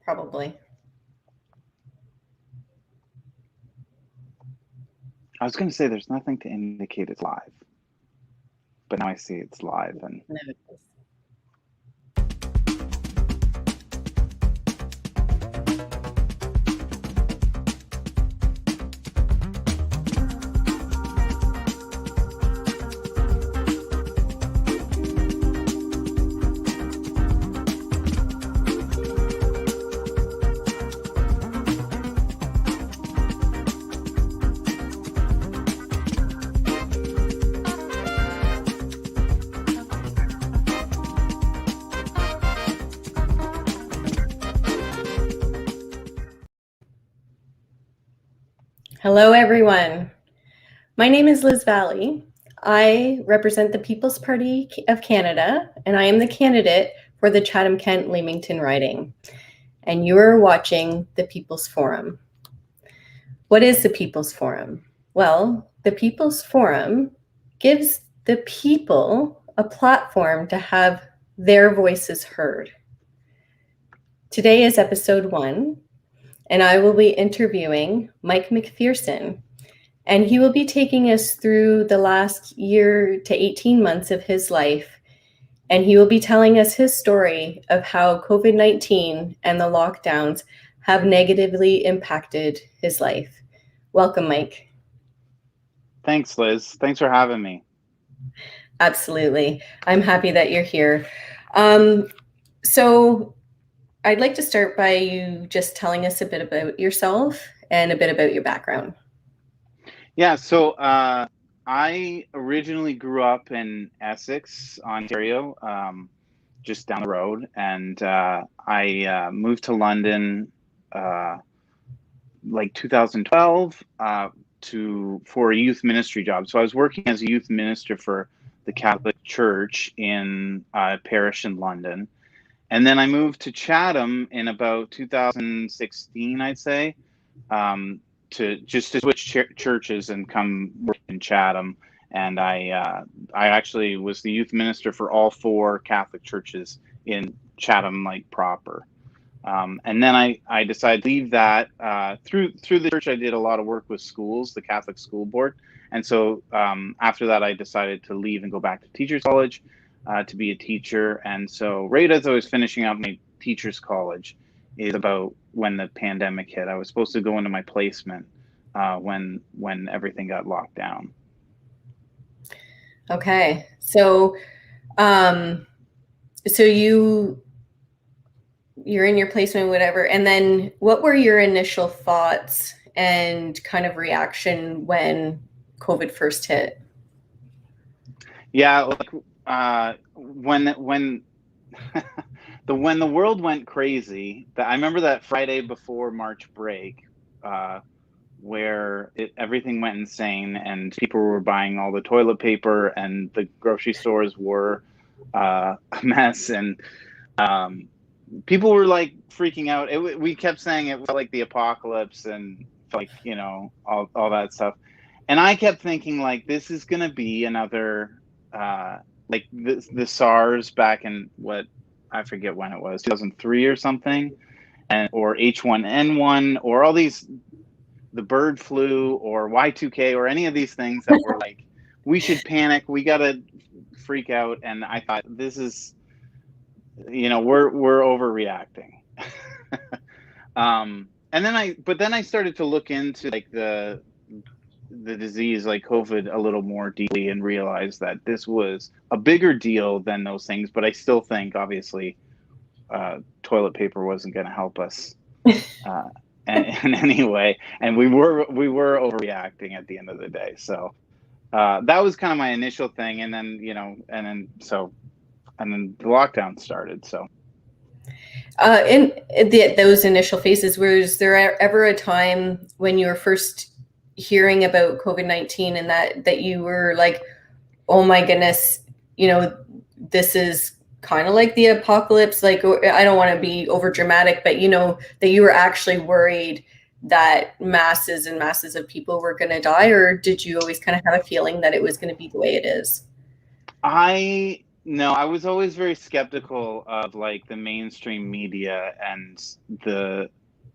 probably. I was going to say there's nothing to indicate it's live, but now I see it's live. And No, it is. Hello, everyone. My name is Liz Vallee. I represent the People's Party of Canada, and I am the candidate for the Chatham-Kent-Leamington riding. And you are watching the People's Forum. What is the People's Forum? Well, the People's Forum gives the people a platform to have their voices heard. Today is episode 1, and I will be interviewing Mike McPherson, and he will be taking us through the last year to 18 months of his life, and he will be telling us his story of how COVID-19 and the lockdowns have negatively impacted his life. Welcome, Mike. thanks, Liz. Thanks for having me. Absolutely. I'm happy that you're here. So I'd like to start by you just telling us a bit about yourself and a bit about your background. Yeah, so I originally grew up in Essex, Ontario, just down the road, and I moved to London like 2012 for a youth ministry job. So I was working as a youth minister for the Catholic Church in a parish in London. And then I moved to Chatham in about 2016, I'd say, to switch churches and come work in Chatham. And I actually was the youth minister for all 4 Catholic churches in Chatham, like proper. And then I decided to leave that. Through the church, I did a lot of work with schools, the Catholic School Board. And so after that, I decided to leave and go back to Teachers College to be a teacher. And so right as I was finishing up my Teachers College is about when the pandemic hit. I was supposed to go into my placement when everything got locked down. Okay. So you're in your placement, whatever. And then what were your initial thoughts and kind of reaction when COVID first hit? Yeah, like when when the world went crazy, I remember that Friday before March break, where everything went insane and people were buying all the toilet paper and the grocery stores were a mess, and people were like freaking out. We kept saying it was like the apocalypse and like, you know, all that stuff. And I kept thinking like, this is going to be another, like the SARS back in what, I forget when it was, 2003 or something, or H1N1 or all these, the bird flu or Y2K or any of these things that were like, we should panic, we got to freak out. And I thought, this is, you know, we're overreacting. And then I started to look into like the disease, like COVID, a little more deeply and realized that this was a bigger deal than those things. But I still think, obviously, toilet paper wasn't going to help us in any way, and we were overreacting at the end of the day. So that was kind of my initial thing, and then and then the lockdown started. So in those initial phases, was there ever a time when you were first hearing about COVID-19 and that you were like, oh my goodness, you know, this is kind of like the apocalypse? Like, I don't want to be over dramatic, but you know, that you were actually worried that masses and masses of people were going to die? Or did you always kind of have a feeling that it was going to be the way it is? No, I was always very skeptical of like the mainstream media and the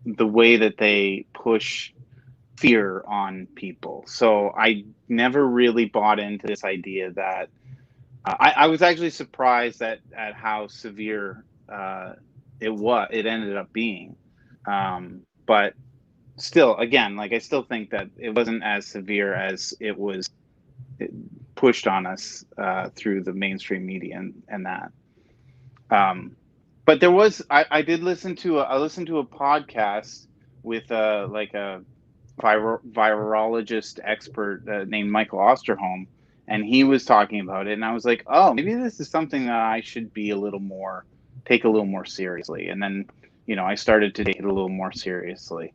the way that they push fear on people. So I never really bought into this idea that I was actually surprised at how severe it ended up being. But still, again, like I still think that it wasn't as severe as it was pushed on us through the mainstream media and that. Um, but there was I did listen to I listened to a podcast with like a virologist expert named Michael Osterholm, and he was talking about it, and I was like, oh, maybe this is something that I should be a little more take a little more seriously. And then I started to take it a little more seriously.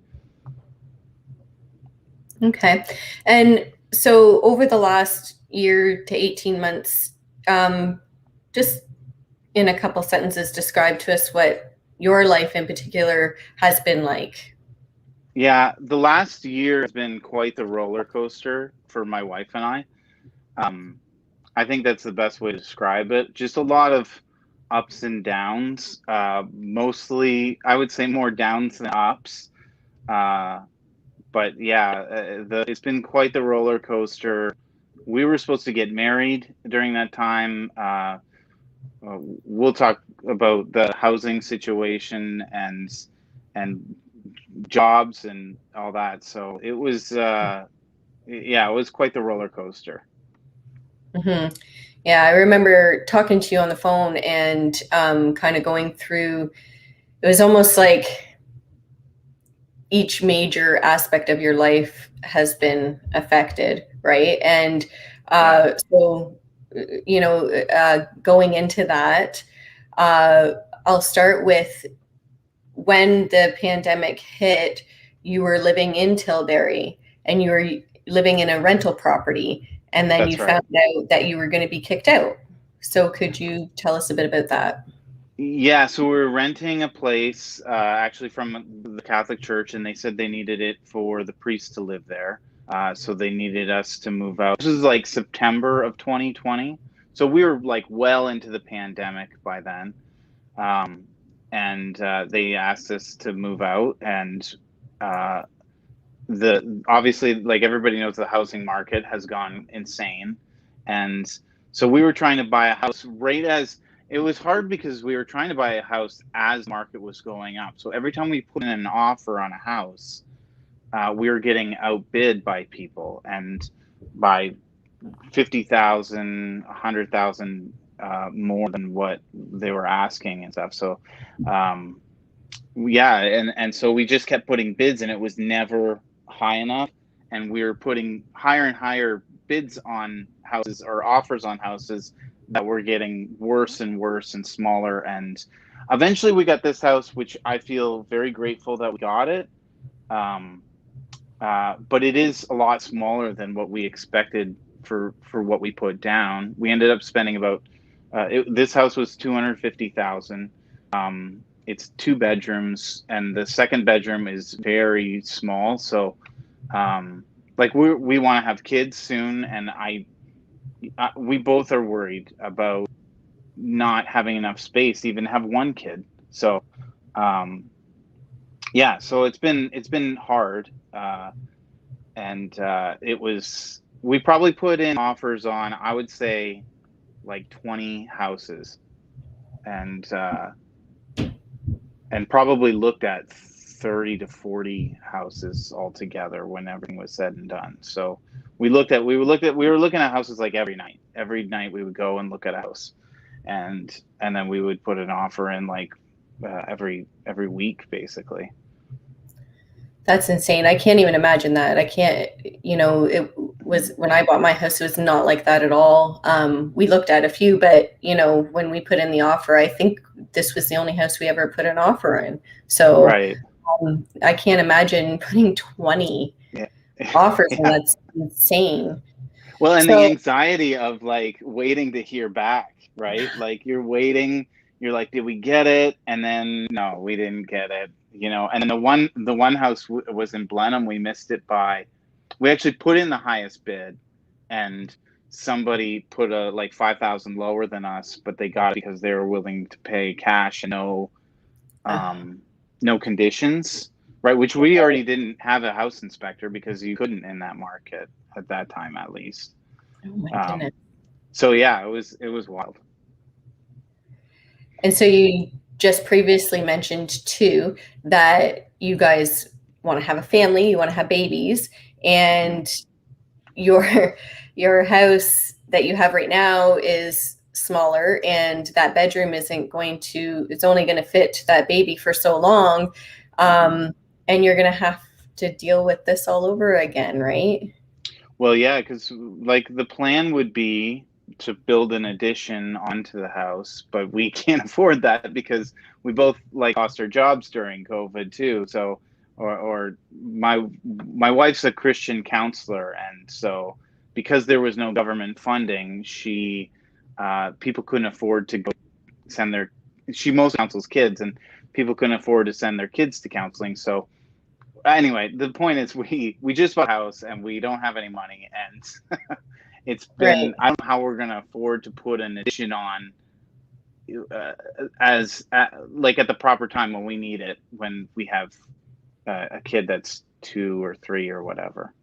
Okay. And so over the last year to 18 months, just in a couple sentences, describe to us what your life in particular has been like. Yeah, the last year has been quite the roller coaster for my wife and I. Um, I think that's the best way to describe it. Just a lot of ups and downs. Mostly, I would say more downs than ups. Uh, but yeah, it's been quite the roller coaster. We were supposed to get married during that time. We'll talk about the housing situation and jobs and all that. So it was, yeah, it was quite the roller coaster. Mm-hmm. Yeah, I remember talking to you on the phone and kind of going through, it was almost like each major aspect of your life has been affected, right? And Yeah, so, going into that, uh, I'll start with when the pandemic hit, you were living in Tilbury and you were living in a rental property, and then you that's right. found out that you were going to be kicked out. So, could you tell us a bit about that? Yeah, so we were renting a place actually from the Catholic Church, and they said they needed it for the priest to live there. So they needed us to move out. This was like September of 2020. So we were like well into the pandemic by then. Um, and they asked us to move out, and uh, the obviously, like everybody knows, the housing market has gone insane. And so we were trying to buy a house right as it was hard because we were trying to buy a house as market was going up. So every time we put in an offer on a house, we were getting outbid by people and by 50,000, 100,000 more than what they were asking and stuff. So, um, yeah, and so we just kept putting bids, and it was never high enough, and we were putting higher and higher bids on houses or offers on houses that were getting worse and worse and smaller, and eventually we got this house, which I feel very grateful that we got it. Um, but it is a lot smaller than what we expected for what we put down. We ended up spending about this house was 250,000. It's two bedrooms, and the second bedroom is very small. So, like we want to have kids soon, and we both are worried about not having enough space to even have one kid. So, um, yeah, so it's been hard. And it was we probably put in offers on, I would say, like 20 houses, and probably looked at 30 to 40 houses altogether when everything was said and done. So we were looking at houses like every night we would go and look at a house, and then we would put an offer in like every week basically. That's insane. I can't even imagine that. I can't, it was when I bought my house, it was not like that at all. We looked at a few, but when we put in the offer, I think this was the only house we ever put an offer in. So Right. I can't imagine putting 20 Yeah. offers in. Yeah. That's insane. Well, and the So, anxiety of like waiting to hear back, right? Like you're waiting, you're like, did we get it? And then no, we didn't get it, And then the one house was in Blenheim. We missed it by, we actually put in the highest bid, and somebody put a like 5,000 lower than us, but they got it because they were willing to pay cash and no conditions, right? Which we already didn't have a house inspector because you couldn't in that market at that time, at least. Oh my goodness. So yeah, it was wild. And so you just previously mentioned too that you guys want to have a family, you want to have babies, and your house that you have right now is smaller, and that bedroom it's only going to fit that baby for so long, and you're going to have to deal with this all over again, right? Well, yeah, because like the plan would be to build an addition onto the house, but we can't afford that because we both like lost our jobs during COVID too. So, or my wife's a Christian counselor, and so because there was no government funding, people couldn't afford to go send their she most counsels kids, and people couldn't afford to send their kids to counseling. So anyway, the point is we just bought a house and we don't have any money, and it's been Right. I don't know how we're gonna afford to put an addition on like at the proper time when we need it, when we have a kid that's 2 or 3 or whatever,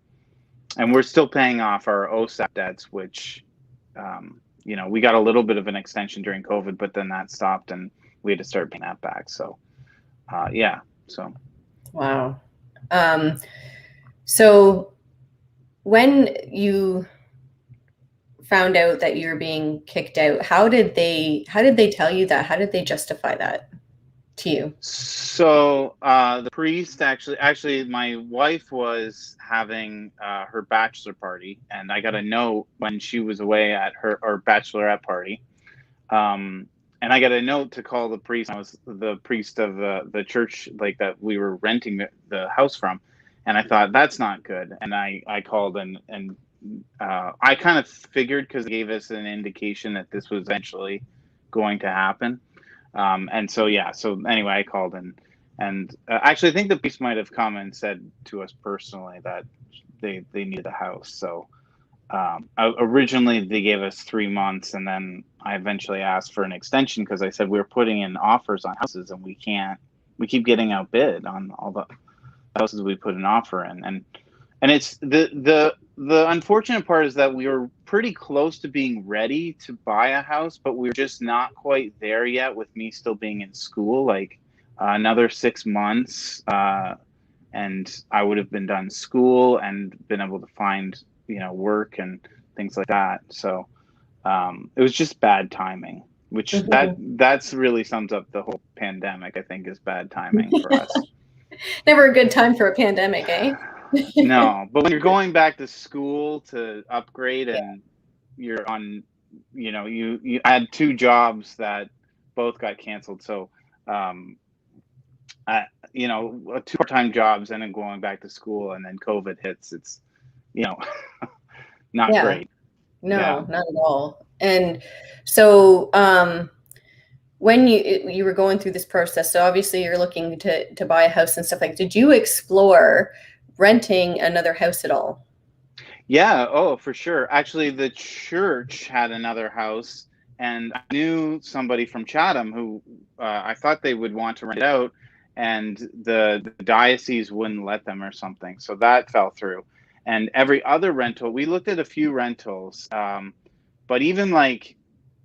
and we're still paying off our OSAP debts, which we got a little bit of an extension during COVID, but then that stopped and we had to start paying that back. So yeah, so Wow. So when you found out that you were being kicked out, how did they tell you that? How did they justify that to you? So the priest actually my wife was having her bachelor party, and I got a note when she was away at her bachelorette party. And I got a note to call the priest. I was the priest of the church like that we were renting the house from, and I thought that's not good. And I called and I kind of figured because it gave us an indication that this was eventually going to happen. And so yeah, so anyway, I called and actually I think the priest might have come and said to us personally that they needed a house. So originally they gave us 3 months, and then I eventually asked for an extension because I said we were putting in offers on houses and we keep getting outbid on all the houses we put an offer in, and it's the unfortunate part is that we were pretty close to being ready to buy a house, but we were just not quite there yet, with me still being in school, like another 6 months, and I would have been done school and been able to find work and things like that. So it was just bad timing, which that's really sums up the whole pandemic, I think, is bad timing for us. Never a good time for a pandemic, eh? No, but when you're going back to school to upgrade Yeah. and you're on, you had 2 jobs that both got canceled. So, 2 part-time jobs and then going back to school, and then COVID hits. It's, not Yeah. great. No, Yeah. not at all. And so when you were going through this process, so obviously you're looking to buy a house and stuff, like, did you explore renting another house at all? Yeah, oh, for sure. Actually, the church had another house, and I knew somebody from Chatham who I thought they would want to rent it out, and the diocese wouldn't let them or something. So that fell through. And every other rental, we looked at a few rentals, but even like,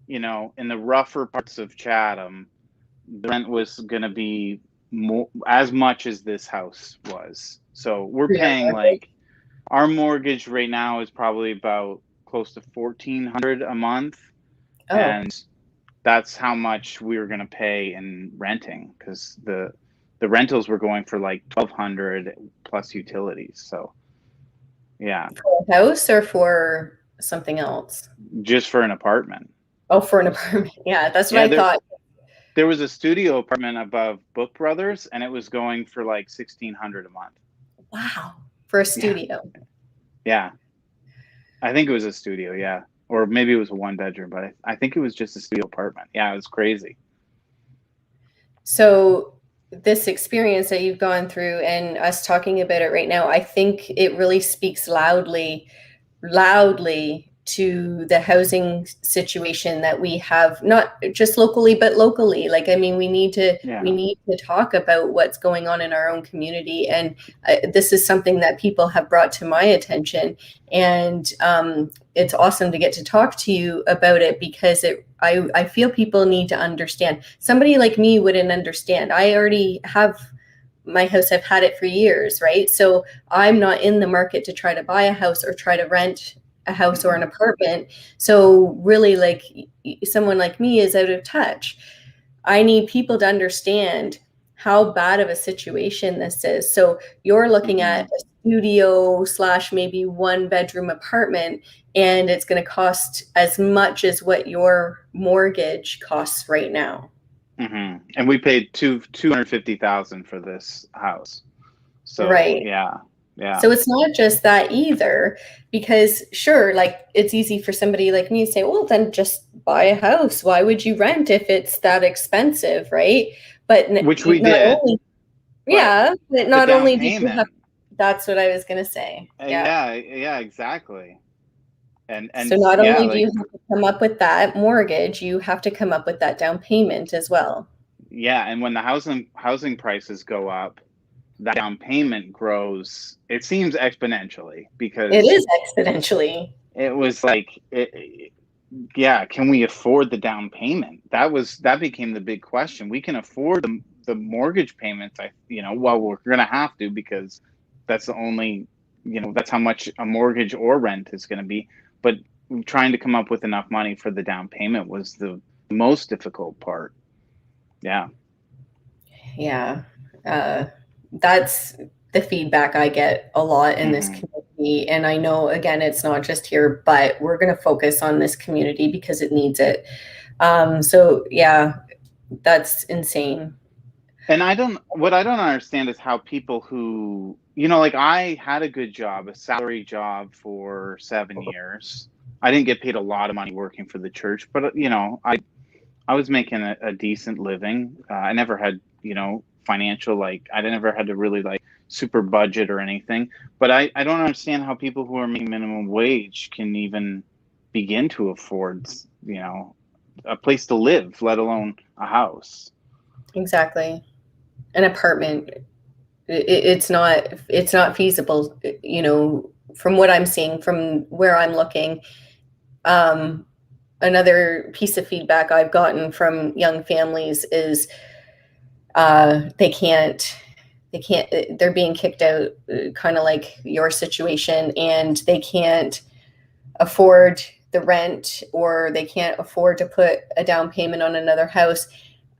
in the rougher parts of Chatham, the rent was going to be as much as this house was. So we're paying like, our mortgage right now is probably about close to $1,400 a month, and that's how much we were going to pay in renting, because the rentals were going for like $1,200 plus utilities. So yeah, for a house or for something else? just for an apartment. Oh, for an apartment. Yeah, that's what I thought. There was a studio apartment above Book Brothers, and it was going for like $1,600 a month. Wow, for a studio. Yeah. I think it was a studio, yeah. Or maybe it was a 1-bedroom, but I think it was just a studio apartment. Yeah, it was crazy. So this experience that you've gone through and us talking about it right now, I think it really speaks loudly to the housing situation that we have, not just locally, but locally. Like, I mean, we need to talk about what's going on in our own community. And this is something that people have brought to my attention. And it's awesome to get to talk to you about it, because I feel people need to understand. Somebody like me wouldn't understand. I already have my house. I've had it for years, right? So I'm not in the market to try to buy a house or try to rent a house or an apartment. So really, like, someone like me is out of touch. I need people to understand how bad of a situation this is. So you're looking at a studio / maybe 1-bedroom apartment, and it's going to cost as much as what your mortgage costs right now. And we paid $250,000 for this house. So right. Yeah. So it's not just that either, because sure, like, it's easy for somebody like me to say, well, then just buy a house. Why would you rent if it's that expensive, right? But which we did. But not only did you have, that's what I was going to say. Yeah, exactly. And so not only do you have to come up with that mortgage, you have to come up with that down payment as well. Yeah, and when the housing prices go up, that down payment grows, it seems exponentially, because it is exponentially. It was like, can we afford the down payment? That became the big question. We can afford the mortgage payments, we're going to have to, because that's the only, that's how much a mortgage or rent is going to be. But trying to come up with enough money for the down payment was the most difficult part. Yeah. That's the feedback I get a lot in this community. And I know, again, it's not just here, but we're going to focus on this community because it needs it. So yeah, that's insane. And what I don't understand is how people who, like, I had a good job, a salary job for 7 years. I didn't get paid a lot of money working for the church, but I was making a decent living. I never had, financial, I never had to really super budget or anything. But I don't understand how people who are making minimum wage can even begin to afford, a place to live, let alone a house. Exactly. An apartment. It's not feasible, from what I'm seeing, from where I'm looking. Another piece of feedback I've gotten from young families is they're being kicked out, kind of like your situation, and they can't afford the rent, or they can't afford to put a down payment on another house.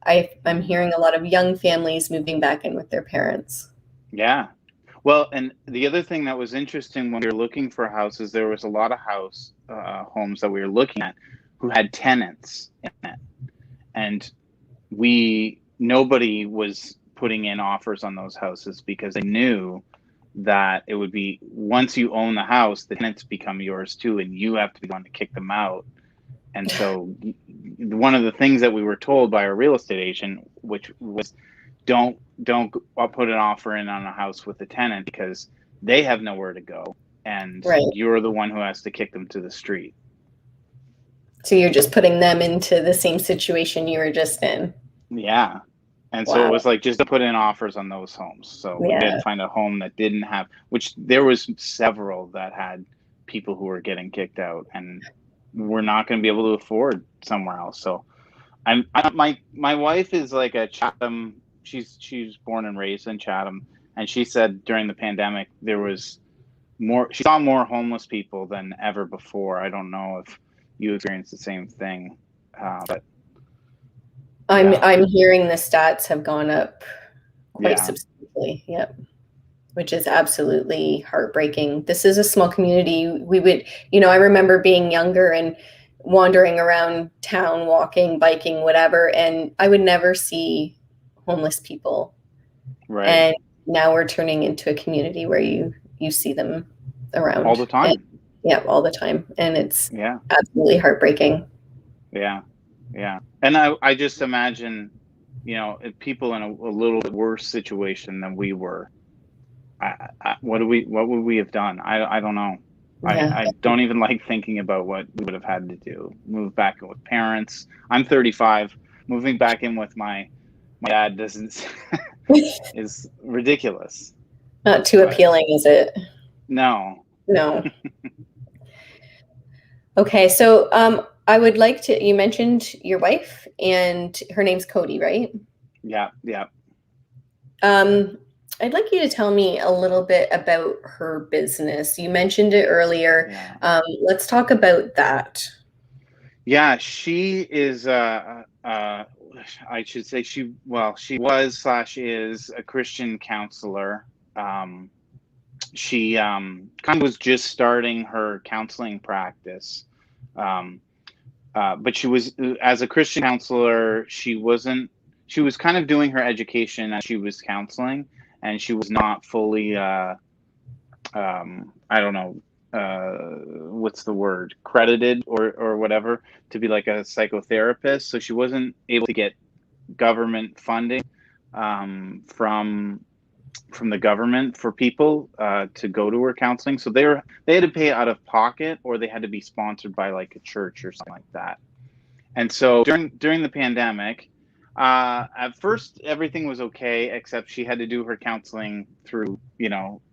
I'm hearing a lot of young families moving back in with their parents. Yeah. Well, and the other thing that was interesting when we were looking for houses, there was a lot of homes that we were looking at who had tenants in it. And nobody was putting in offers on those houses, because they knew that it would be, once you own the house, the tenants become yours too, and you have to be the one to kick them out. And so one of the things that we were told by our real estate agent, which was, don't put an offer in on a house with a tenant, because they have nowhere to go, and you're the one who has to kick them to the street. So you're just putting them into the same situation you were just in. Yeah. And so it was like, just to put in offers on those homes. So we did find a home that didn't have, which there was several that had people who were getting kicked out, and we're not going to be able to afford somewhere else. So my wife is like a Chatham. She's born and raised in Chatham, and she said during the pandemic there was she saw more homeless people than ever before. I don't know if you experienced the same thing, but I'm hearing the stats have gone up quite substantially. Yep. Which is absolutely heartbreaking. This is a small community. We would, I remember being younger and wandering around town, walking, biking, whatever, and I would never see homeless people. Right. And now we're turning into a community where you see them around all the time. All the time. And it's absolutely heartbreaking. Yeah. And I just imagine, people in a little bit worse situation than we were. What would we have done? I don't know. Yeah. I don't even like thinking about what we would have had to do. Move back in with parents. I'm 35. Moving back in with my dad doesn't is ridiculous. Not too But appealing, is it? no. No. Okay, so I would like to, you mentioned your wife and her name's Cody, right? Yeah, yeah. Um, I'd like you to tell me a little bit about her business. You mentioned it earlier. Yeah. Let's talk about that. Yeah, she is I should say she was slash is a Christian counselor. She kind of was just starting her counseling practice. Um, but she was, as a Christian counselor, she was kind of doing her education as she was counseling, and she was not fully, I don't know, what's the word, credited or whatever to be like a psychotherapist. So she wasn't able to get government funding from the government for people to go to her counseling. So they had to pay out of pocket, or they had to be sponsored by like a church or something like that. And so during the pandemic, at first everything was okay, except she had to do her counseling through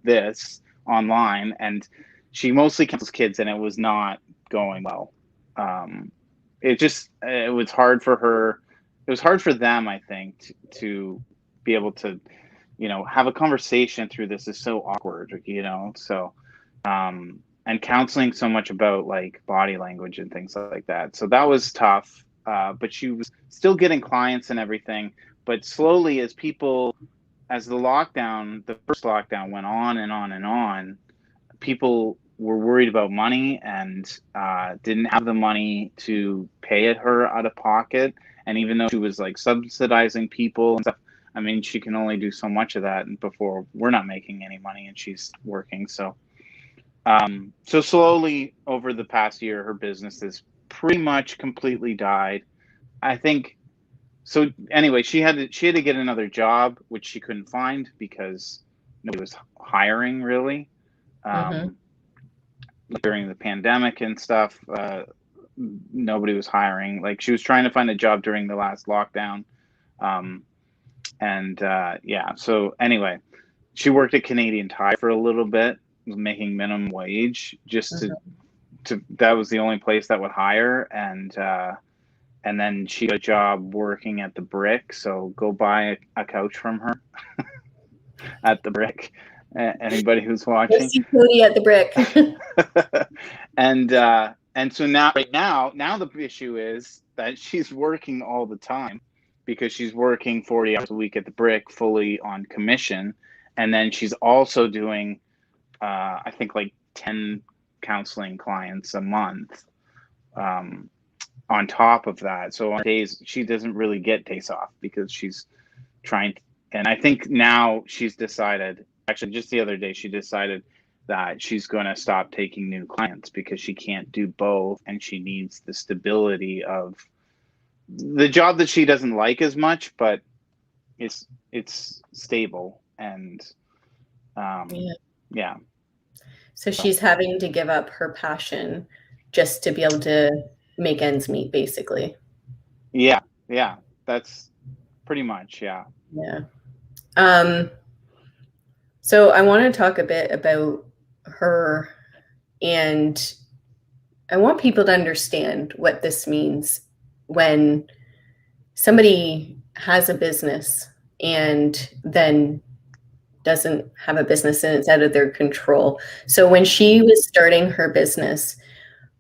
this online, and she mostly counsels kids, and it was not going well. It was hard for her. It was hard for them, I think, to be able to have a conversation through this is so awkward. So and counseling so much about like body language and things like that. So that was tough. But she was still getting clients and everything. But slowly, as the first lockdown went on and on and on, people were worried about money and didn't have the money to pay it her out of pocket. And even though she was like subsidizing people and stuff, I mean, she can only do so much of that before we're not making any money and she's working. So slowly over the past year, her business has pretty much completely died. I think. So anyway, she had to get another job, which she couldn't find because nobody was hiring really Mm-hmm. um, during the pandemic and stuff. Nobody was hiring. Like she was trying to find a job during the last lockdown, um, and yeah. So anyway, she worked at Canadian Tire for a little bit, making minimum wage just to that was the only place that would hire, and then she got a job working at the Brick. So go buy a couch from her at the Brick. Anybody who's Go watching. see Cody at the Brick. And so now the issue is that she's working all the time because she's working 40 hours a week at the Brick fully on commission, and then she's also doing I think like 10 counseling clients a month on top of that. So on days she doesn't really get days off because she's trying to, and I think now she's decided, actually just the other day she decided that she's going to stop taking new clients because she can't do both, and she needs the stability of the job that she doesn't like as much, but it's stable. And Yeah. yeah. So she's having to give up her passion just to be able to make ends meet, basically. Yeah, yeah, that's pretty much, yeah. Yeah. Um, so I want to talk a bit about her, and I want people to understand what this means when somebody has a business and then doesn't have a business and it's out of their control. So when she was starting her business,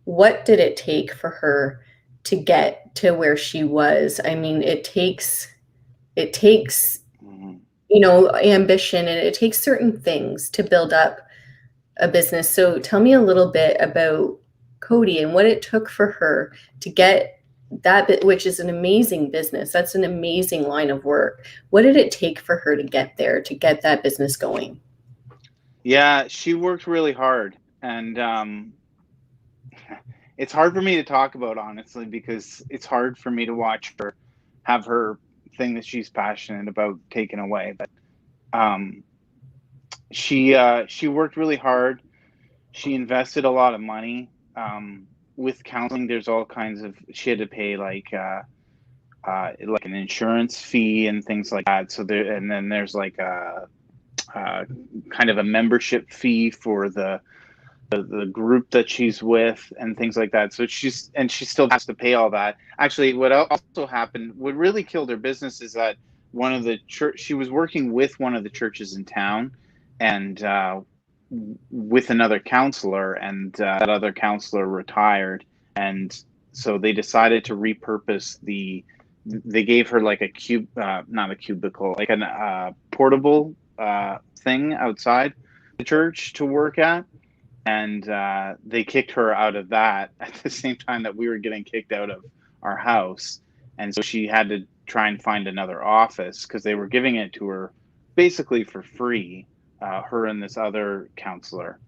what did it take for her to get to where she was? I mean, it takes Mhm. ambition, and it takes certain things to build up a business. So tell me a little bit about Cody and what it took for her to get that bit, which is an amazing business. That's an amazing line of work. What did it take for her to get there, to get that business going? Yeah, she worked really hard, and it's hard for me to talk about, honestly, because it's hard for me to watch her have her thing that she's passionate about taken away. But um, she worked really hard. she invested a lot of money. With counseling, there's all kinds of, she had to pay like an insurance fee and things like that. So there, and then there's like a kind of a membership fee for the group that she's with and things like that. So she still has to pay all that. Actually, what also happened, what really killed her business is that one of the church, she was working with one of the churches in town, and with another counselor, and that other counselor retired, and so they decided to repurpose they gave her like a not a cubicle, like a portable thing outside the church to work at, and they kicked her out of that at the same time that we were getting kicked out of our house, and so she had to try and find another office because they were giving it to her basically for free, her and this other counselor,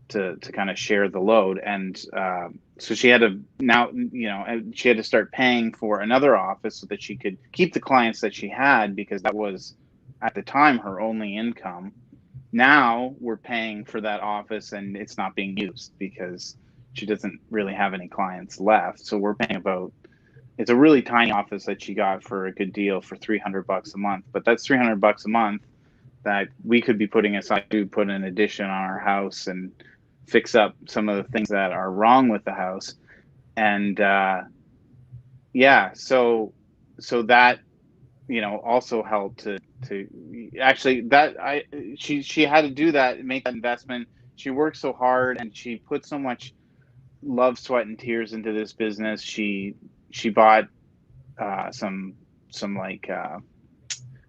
to kind of share the load. And so she had to now, she had to start paying for another office so that she could keep the clients that she had, because that was at the time her only income. Now we're paying for that office and it's not being used because she doesn't really have any clients left. So we're paying about, it's a really tiny office that she got for a good deal for $300 a month, but that's $300 a month that we could be putting aside to put an addition on our house and fix up some of the things that are wrong with the house. And yeah, so that, also helped to actually, that she had to do that, make that investment. She worked so hard and she put so much love, sweat, and tears into this business. She bought some like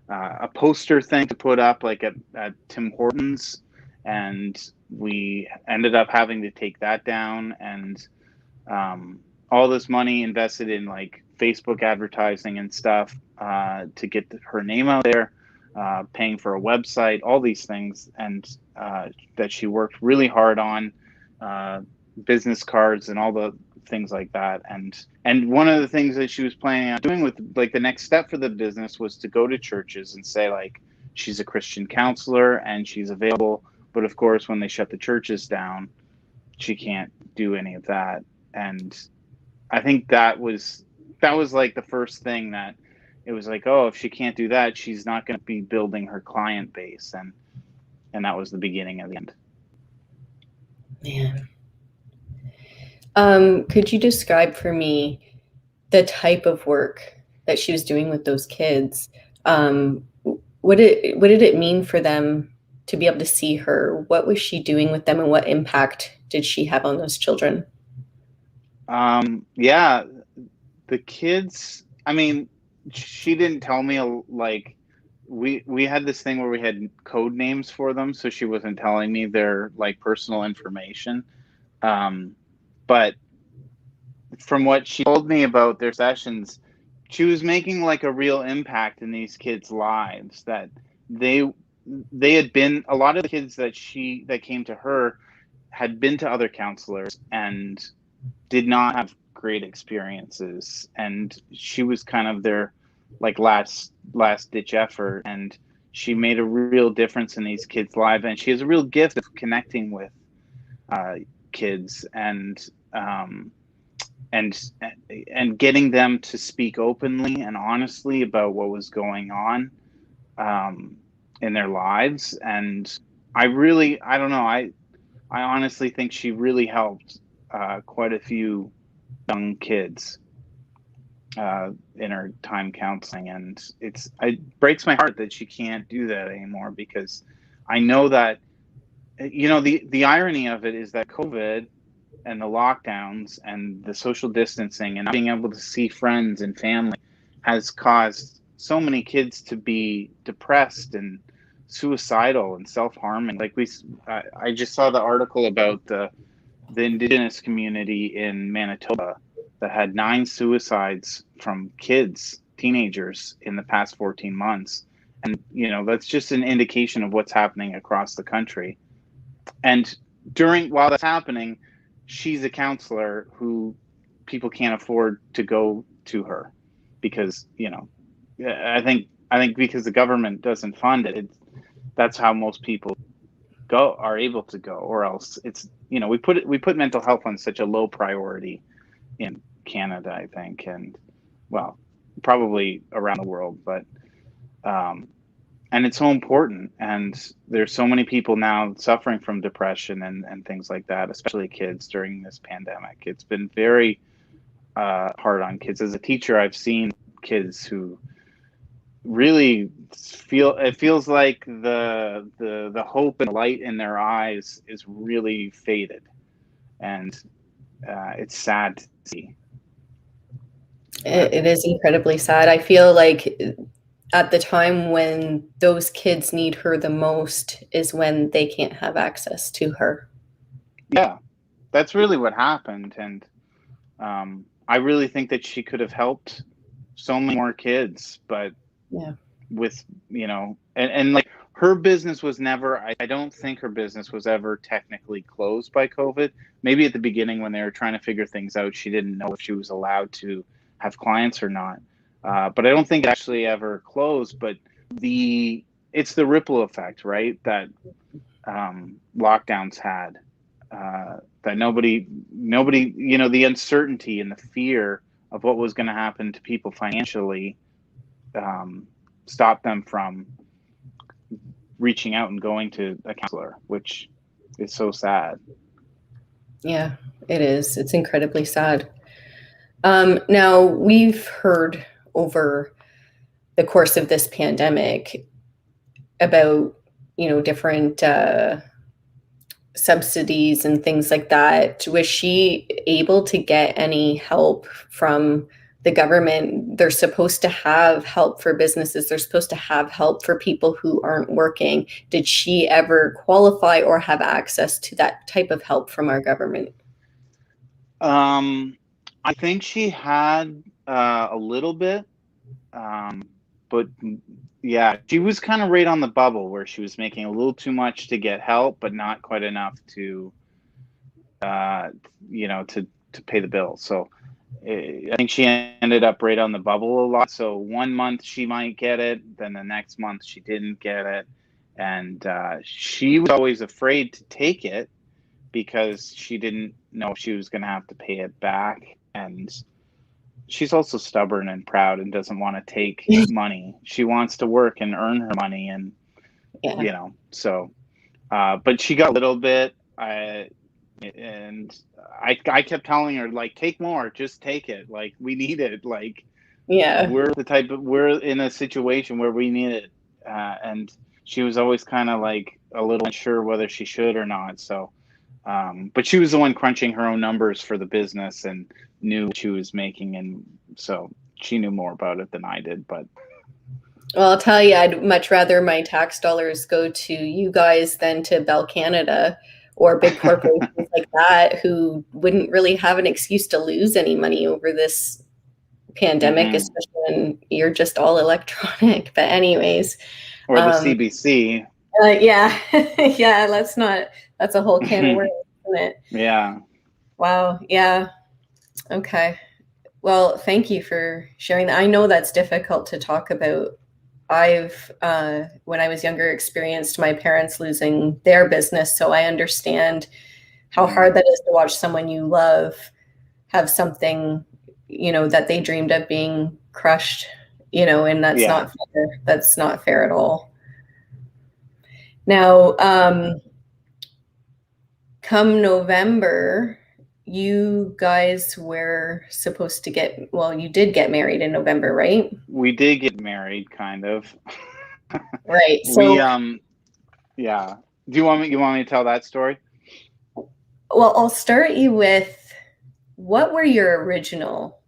a poster thing to put up like at Tim Hortons, and we ended up having to take that down. And all this money invested in like Facebook advertising and stuff to get her name out there, paying for a website, all these things, and that she worked really hard on, business cards and all the things like that. And one of the things that she was planning on doing with like the next step for the business was to go to churches and say like she's a Christian counselor and she's available. But of course, when they shut the churches down, she can't do any of that. And I think that was like the first thing that it was like, oh, if she can't do that, she's not going to be building her client base. And that was the beginning of the end. Man. Could you describe for me the type of work that she was doing with those kids? What did it mean for them to be able to see her? What was she doing with them, and what impact did she have on those children? Yeah, the kids, I mean, she didn't tell me like we had this thing where we had code names for them, so she wasn't telling me their like personal information. But from what she told me about their sessions, she was making like a real impact in these kids' lives. That they had been, a lot of the kids that came to her had been to other counselors and did not have great experiences, and she was kind of their like last ditch effort, and she made a real difference in these kids' lives, and she has a real gift of connecting with kids and getting them to speak openly and honestly about what was going on in their lives. And I don't know, I honestly think she really helped quite a few young kids in her time counseling. And it breaks my heart that she can't do that anymore, because I know that, the irony of it is that COVID and the lockdowns and the social distancing and not being able to see friends and family has caused so many kids to be depressed and suicidal and self-harming. Like I just saw the article about the Indigenous community in Manitoba that had 9 suicides from teenagers in the past 14 months. And, that's just an indication of what's happening across the country. And while that's happening, she's a counselor who people can't afford to go to her because, I think because the government doesn't fund it. That's how most people are able to go, or else it's, we put mental health on such a low priority in Canada, I think, and well, probably around the world, but and it's so important, and there's so many people now suffering from depression and things like that, especially kids during this pandemic. It's been very hard on kids. As a teacher, I've seen kids who really feels like the hope and light in their eyes is really faded, and it's sad to see. It is incredibly sad. I feel like at the time when those kids need her the most is when they can't have access to her. Yeah, that's really what happened, and I really think that she could have helped so many more kids, but Yeah. with, and like, her business was never, I don't think her business was ever technically closed by COVID. Maybe at the beginning when they were trying to figure things out, she didn't know if she was allowed to have clients or not. But I don't think it actually ever closed. But it's the ripple effect, right? That lockdowns had, that nobody, the uncertainty and the fear of what was going to happen to people financially, stopped them from reaching out and going to a counselor, which is so sad. Yeah, it is. It's incredibly sad. Now, we've heard over the course of this pandemic about, different subsidies and things like that. Was she able to get any help from the government? They're supposed to have help for businesses. They're supposed to have help for people who aren't working. Did she ever qualify or have access to that type of help from our government? I think she had a little bit, but yeah, she was kind of right on the bubble where she was making a little too much to get help, but not quite enough to, to pay the bill. So I think she ended up right on the bubble a lot. So one month she might get it, then the next month she didn't get it, and she was always afraid to take it because she didn't know if she was going to have to pay it back. And she's also stubborn and proud and doesn't want to take money. She wants to work and earn her money, and Yeah. so but she got a little bit, and I kept telling her, like, take more, just take it, like, we need it, like, Yeah. we're in a situation where we need it, and she was always kind of like a little unsure whether she should or not. So but she was the one crunching her own numbers for the business and knew what she was making, and so she knew more about it than I did. But Well, I'll tell you, I'd much rather my tax dollars go to you guys than to Bell Canada or big corporations like that who wouldn't really have an excuse to lose any money over this pandemic, especially when you're just all electronic. But anyways, or the CBC. yeah, yeah. That's a whole can of worms, isn't it? Yeah. Wow. Yeah. Okay. Well, thank you for sharing that. I know that's difficult to talk about. I've, when I was younger, experienced my parents losing their business. So I understand how hard that is to watch someone you love have something, that they dreamed of being crushed, and that's not fair. That's not fair at all. Now, come November, you guys were supposed to you did get married in November, right? We did get married, kind of. Right. So yeah. Do you want me to tell that story? Well, I'll start you with, what were your original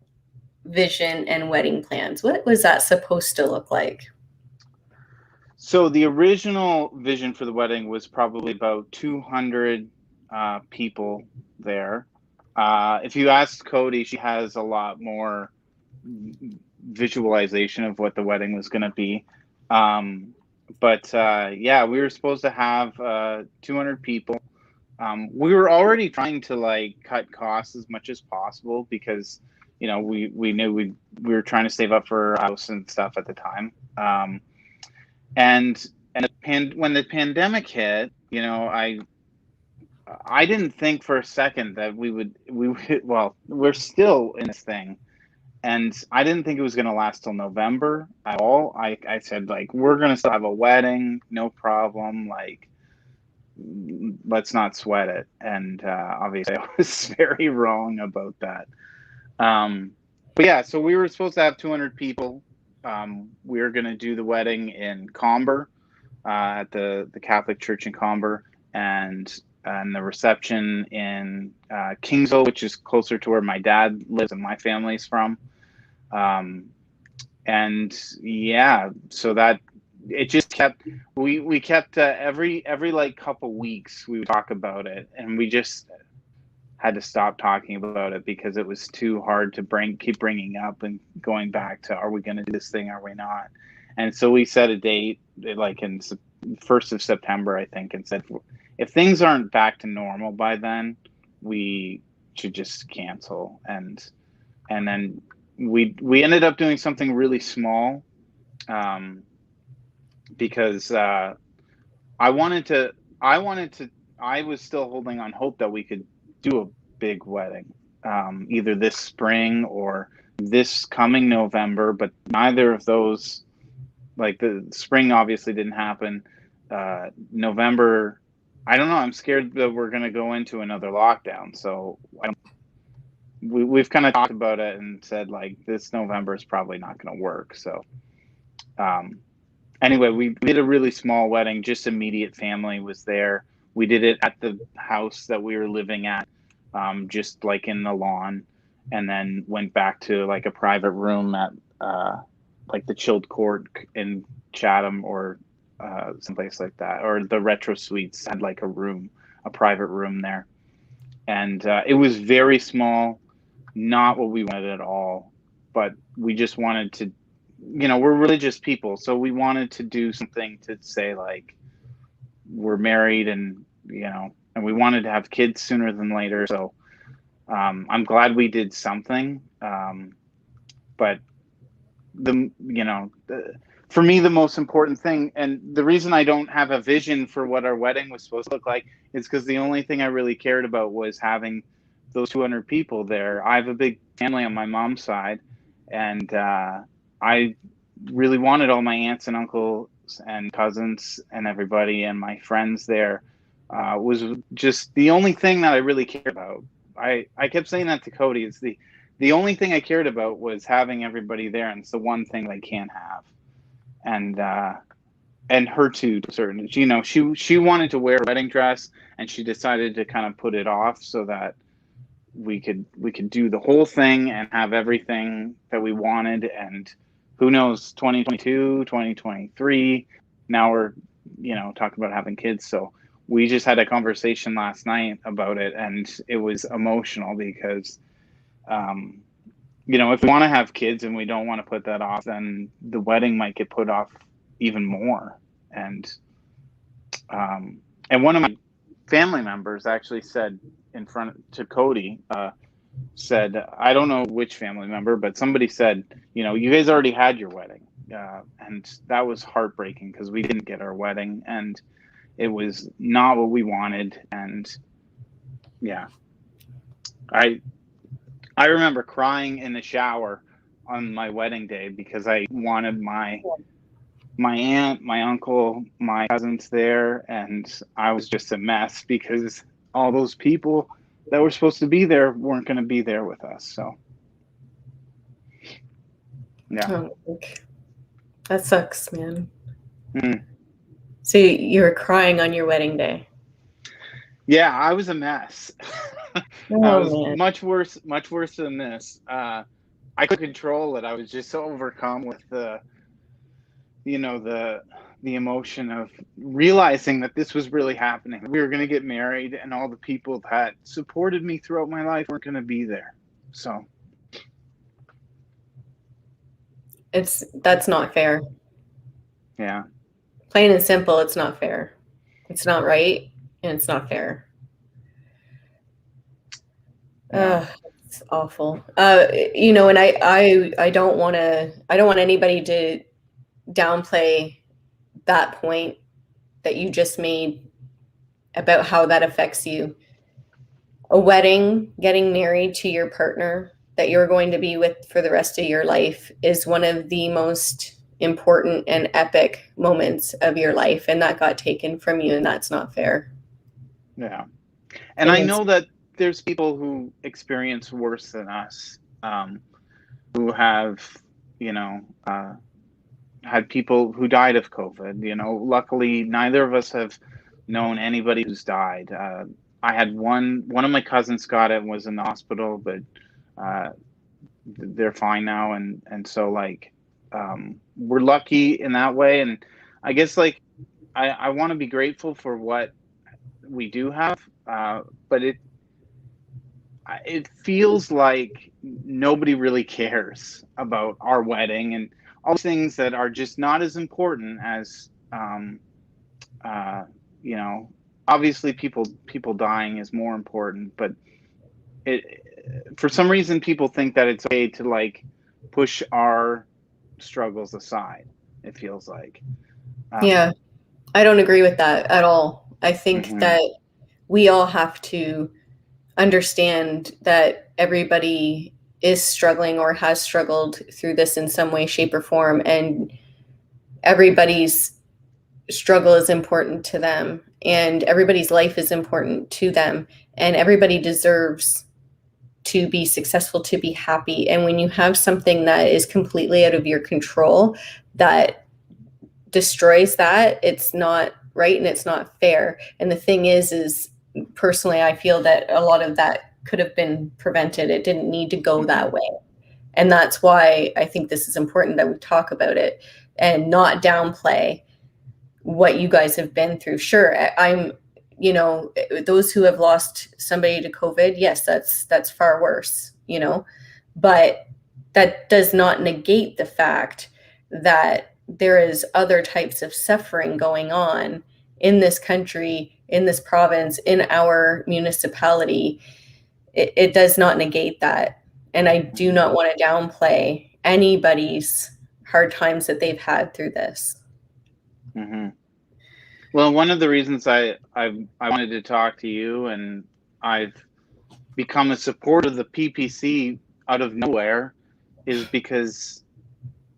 vision and wedding plans? What was that supposed to look like? So the original vision for the wedding was probably about 200 people there. If you ask Cody, she has a lot more visualization of what the wedding was going to be. But yeah, we were supposed to have 200 people. We were already trying to like cut costs as much as possible because, we knew we were trying to save up for a house and stuff at the time. And when the pandemic hit, you know, I didn't think for a second that we would, well, we're still in this thing. And I didn't think it was going to last till November at all. I said, like, we're going to still have a wedding, no problem. Like, let's not sweat it. And obviously, I was very wrong about that. But yeah, so we were supposed to have 200 people. We were going to do the wedding in Comber, at the Catholic Church in Comber, and the reception in Kingsville, which is closer to where my dad lives and my family's from. And yeah, so that it just kept, we kept every like couple weeks we would talk about it, and we just had to stop talking about it because it was too hard to keep bringing up and going back to, are we going to do this thing, are we not? And so we set a date like in 1st of September, I think, and said, if things aren't back to normal by then, we should just cancel. And then we ended up doing something really small, because I was still holding on hope that we could do a big wedding, either this spring or this coming November, but neither of those, like the spring obviously didn't happen. November, I don't know. I'm scared that we're going to go into another lockdown. So we've kind of talked about it and said, like, this November is probably not going to work. So anyway, we did a really small wedding. Just immediate family was there. We did it at the house that we were living at, just like in the lawn, and then went back to like a private room at like the Chilled Court in Chatham, or someplace like that, or the Retro Suites had like a private room there. And it was very small, not what we wanted at all, but we just wanted to, you know, we're religious people, so we wanted to do something to say, like, we're married, and, you know, and we wanted to have kids sooner than later. So I'm glad we did something. But for me, the most important thing, and the reason I don't have a vision for what our wedding was supposed to look like, is because the only thing I really cared about was having those 200 people there. I have a big family on my mom's side, and I really wanted all my aunts and uncles and cousins and everybody and my friends there. Was just the only thing that I really cared about. I kept saying that to Cody. It's the only thing I cared about was having everybody there, and it's the one thing they can't have. And her too, to a certain, you know, she wanted to wear a wedding dress, and she decided to kind of put it off so that we could do the whole thing and have everything that we wanted. And who knows, 2022, 2023, now we're, you know, talking about having kids. So we just had a conversation last night about it, and it was emotional because, you know, if we want to have kids and we don't want to put that off, then the wedding might get put off even more. And one of my family members actually said in front to Cody, said, I don't know which family member, but somebody said, you know, you guys already had your wedding. And that was heartbreaking because we didn't get our wedding, and it was not what we wanted. And yeah, I remember crying in the shower on my wedding day because I wanted my aunt, my uncle, my cousins there, and I was just a mess because all those people that were supposed to be there weren't going to be there with us. So yeah. Oh, that sucks, man. So you were crying on your wedding day? Yeah, I was a mess. Oh, I was man. much worse than this. I couldn't control it. I was just so overcome with the emotion of realizing that this was really happening. We were going to get married, and all the people that supported me throughout my life weren't going to be there. So that's not fair. Yeah. Plain and simple, it's not fair. It's not right, and it's not fair. It's awful. You know, and I don't want anybody to downplay that point that you just made about how that affects you. A wedding, getting married to your partner that you're going to be with for the rest of your life is one of the most important and epic moments of your life, and that got taken from you, and that's not fair. Yeah. And I know that there's people who experience worse than us, who have, had people who died of COVID. Luckily, neither of us have known anybody who's died. I had one of my cousins got it and was in the hospital, but they're fine now. And so we're lucky in that way. And I guess I want to be grateful for what we do have, but it feels like nobody really cares about our wedding and all things that are just not as important as, obviously people dying is more important, but for some reason people think that it's okay to push our struggles aside. It feels like. Yeah, I don't agree with that at all. I think Mm-hmm. that we all have to understand that everybody is struggling or has struggled through this in some way, shape, or form, and everybody's struggle is important to them, and everybody's life is important to them, and everybody deserves to be successful, to be happy. And when you have something that is completely out of your control that destroys that, it's not right and it's not fair. And the thing is personally, I feel that a lot of that could have been prevented. It didn't need to go that way. And that's why I think this is important that we talk about it and not downplay what you guys have been through. Sure, I'm, those who have lost somebody to COVID, yes, that's far worse, but that does not negate the fact that there is other types of suffering going on in this country, in this province, in our municipality. It does not negate that. And I do not want to downplay anybody's hard times that they've had through this. Mm-hmm. Well, one of the reasons I wanted to talk to you, and I've become a supporter of the PPC out of nowhere, is because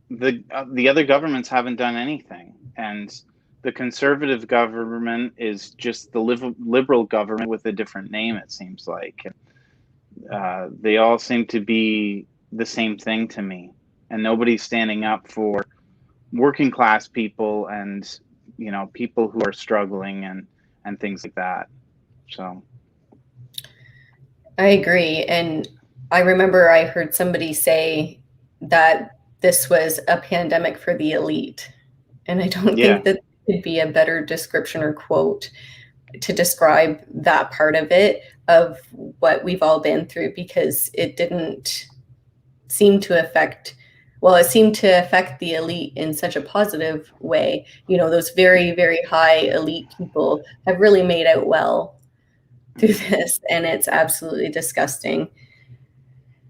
the other governments haven't done anything, and the Conservative government is just the liberal government with a different name. It seems like they all seem to be the same thing to me, and nobody's standing up for working class people and people who are struggling and things like that. So I agree. And I remember I heard somebody say that this was a pandemic for the elite. And I don't think that could be a better description or quote to describe that part of it, of what we've all been through, because it didn't seem to affect, well, it seemed to affect the elite in such a positive way. Those very, very high elite people have really made out well through this, and it's absolutely disgusting.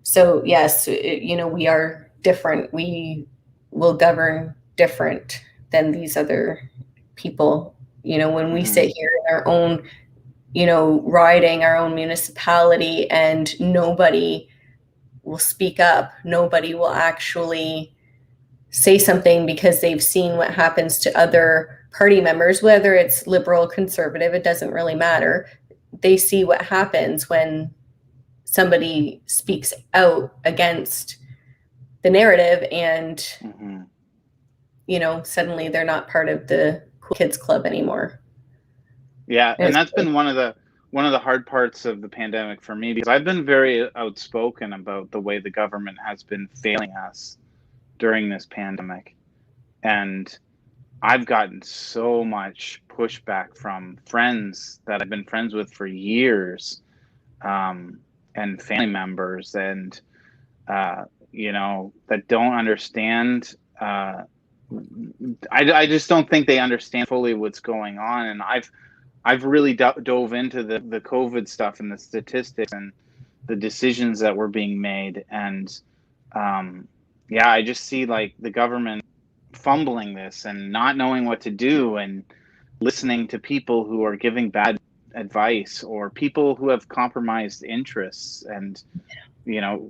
So yes, we are different. We will govern different than these other people. When we sit here in our own, riding, our own municipality, and nobody will speak up, nobody will actually say something because they've seen what happens to other party members, whether it's liberal, conservative, it doesn't really matter. They see what happens when somebody speaks out against the narrative, and suddenly they're not part of the cool kids club anymore. Yeah, and that's been one of the hard parts of the pandemic for me, because I've been very outspoken about the way the government has been failing us during this pandemic, and I've gotten so much pushback from friends that I've been friends with for years, and family members, and that don't understand. I just don't think they understand fully what's going on, and I've really dove into the COVID stuff and the statistics and the decisions that were being made, and I just see the government fumbling this and not knowing what to do, and listening to people who are giving bad advice, or people who have compromised interests, and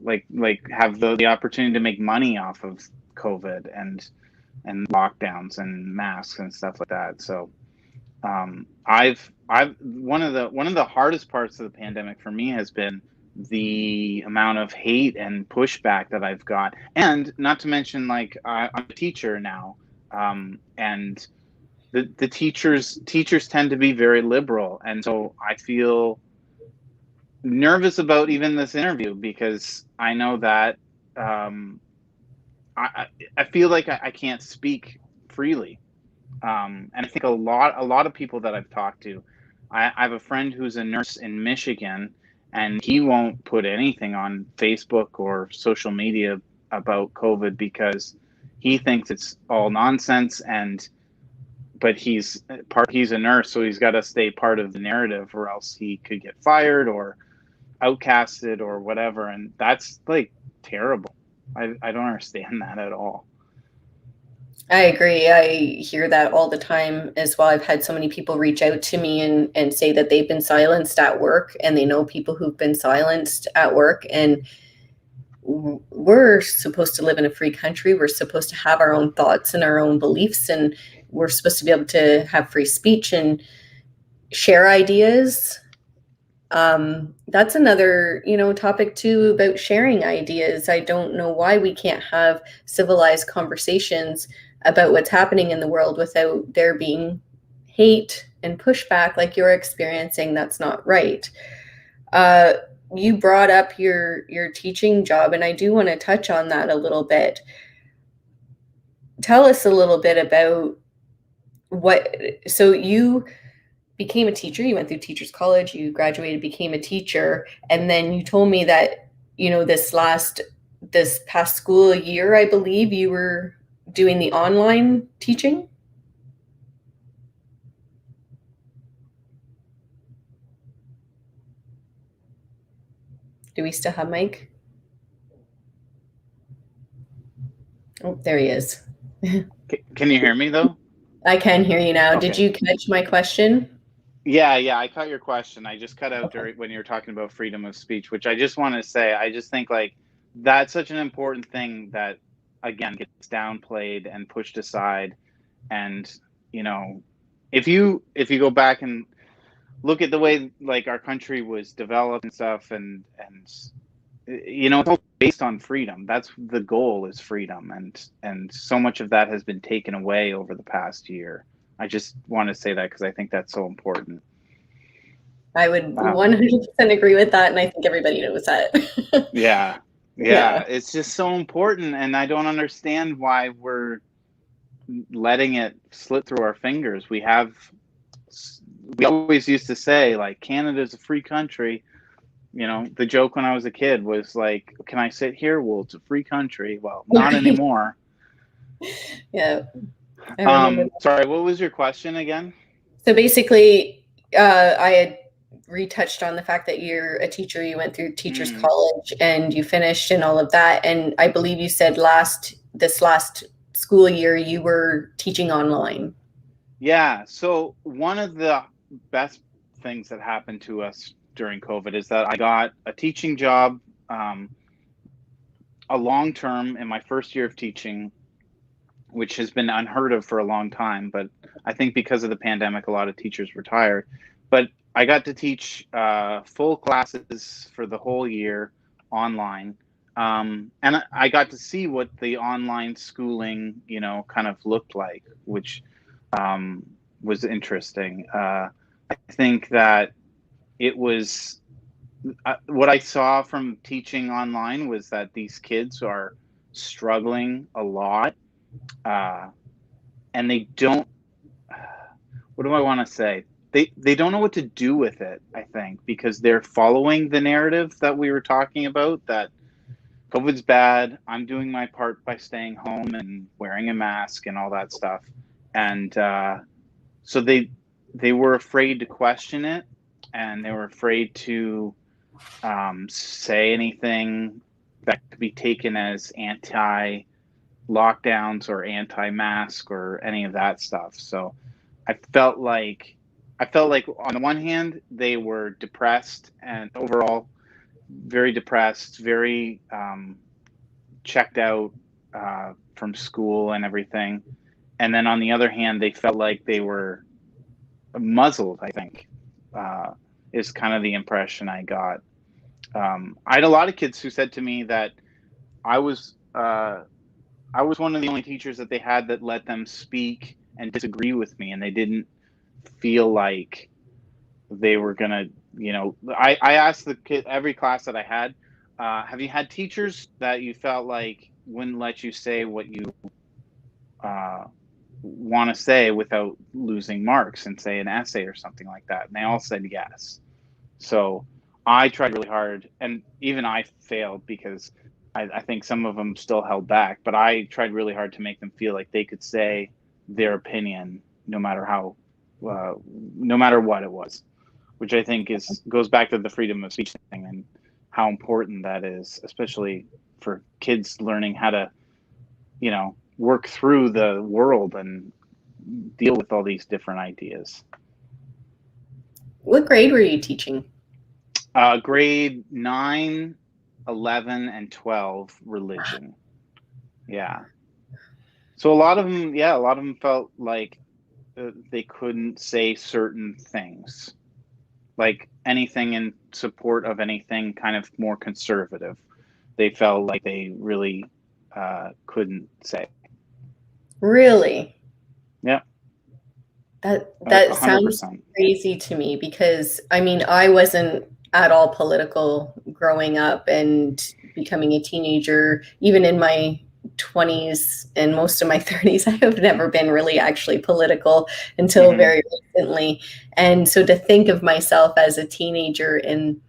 like have the opportunity to make money off of COVID and lockdowns and masks and stuff like that. So I've one of the hardest parts of the pandemic for me has been the amount of hate and pushback that I've got, and not to mention, like, I'm a teacher now, and the teachers tend to be very liberal, and so I feel nervous about even this interview, because I know that I feel like I can't speak freely. And I think a lot of people that I've talked to, I have a friend who's a nurse in Michigan, and he won't put anything on Facebook or social media about COVID because he thinks it's all nonsense. But he's a nurse, so he's got to stay part of the narrative, or else he could get fired or outcasted or whatever. And that's like terrible. I don't understand that at all. I agree. I hear that all the time as well. I've had so many people reach out to me and say that they've been silenced at work, and they know people who've been silenced at work. And we're supposed to live in a free country. We're supposed to have our own thoughts and our own beliefs, and we're supposed to be able to have free speech and share ideas. That's another, topic too, about sharing ideas. I don't know why we can't have civilized conversations about what's happening in the world without there being hate and pushback like you're experiencing. That's not right. You brought up your teaching job, and I do want to touch on that a little bit. Tell us a little bit about so you became a teacher, you went through teachers college, you graduated, became a teacher, and then you told me that, this past school year, I believe you were doing the online teaching. Do we still have Mike? Oh, there he is. Can you hear me though? I can hear you now. Okay. Did you catch my question? Yeah, I caught your question. I just cut out during when you were talking about freedom of speech, which I just want to say, I just think like that's such an important thing that, again, gets downplayed and pushed aside. And if you go back and look at the way like our country was developed and stuff, and it's all based on freedom. That's the goal, is freedom, and so much of that has been taken away over the past year. I just want to say that because I think that's so important. I would 100% agree with that, and I think everybody knows that. Yeah, it's just so important, and I don't understand why we're letting it slip through our fingers. We always used to say, like, Canada's a free country. The joke when I was a kid was like, can I sit here? Well, it's a free country. Well, not anymore. Yeah. Sorry, what was your question again? So basically, I had retouched on the fact that you're a teacher, you went through teachers college and you finished and all of that. And I believe you said this last school year, you were teaching online. Yeah. So one of the best things that happened to us during COVID is that I got a teaching job, a long term in my first year of teaching, which has been unheard of for a long time. But I think because of the pandemic, a lot of teachers retired. But I got to teach full classes for the whole year online. And I got to see what the online schooling, kind of looked like, which was interesting. I think that it was what I saw from teaching online was that these kids are struggling a lot. And they don't, what do I want to say? They don't know what to do with it, I think, because they're following the narrative that we were talking about, that COVID's bad. I'm doing my part by staying home and wearing a mask and all that stuff. And so they were afraid to question it, and they were afraid to say anything that could be taken as anti-lockdowns or anti-mask or any of that stuff. So I felt like on the one hand they were depressed and overall very depressed, very checked out from school and everything. And then on the other hand, they felt like they were muzzled, I think, is kind of the impression I got. I had a lot of kids who said to me that I was one of the only teachers that they had that let them speak and disagree with me, and they didn't feel like they were gonna, I asked the kid every class that I had, have you had teachers that you felt like wouldn't let you say what you uh, want to say without losing marks and say an essay or something like that? And they all said yes. So I tried really hard, and even I failed because I think some of them still held back, but I tried really hard to make them feel like they could say their opinion no matter how, no matter what it was, which I think goes back to the freedom of speech thing and how important that is, especially for kids learning how to, work through the world and deal with all these different ideas. What grade were you teaching? Grade 9, 11, and 12 religion. Yeah. So a lot of them felt like they couldn't say certain things, like anything in support of anything kind of more conservative. They felt like they really couldn't say. Really? Yeah. That sounds 100%. crazy to me because I mean, I wasn't at all political growing up and becoming a teenager. Even in my 20s and most of my 30s, I have never been really actually political until very recently. And so to think of myself as a teenager and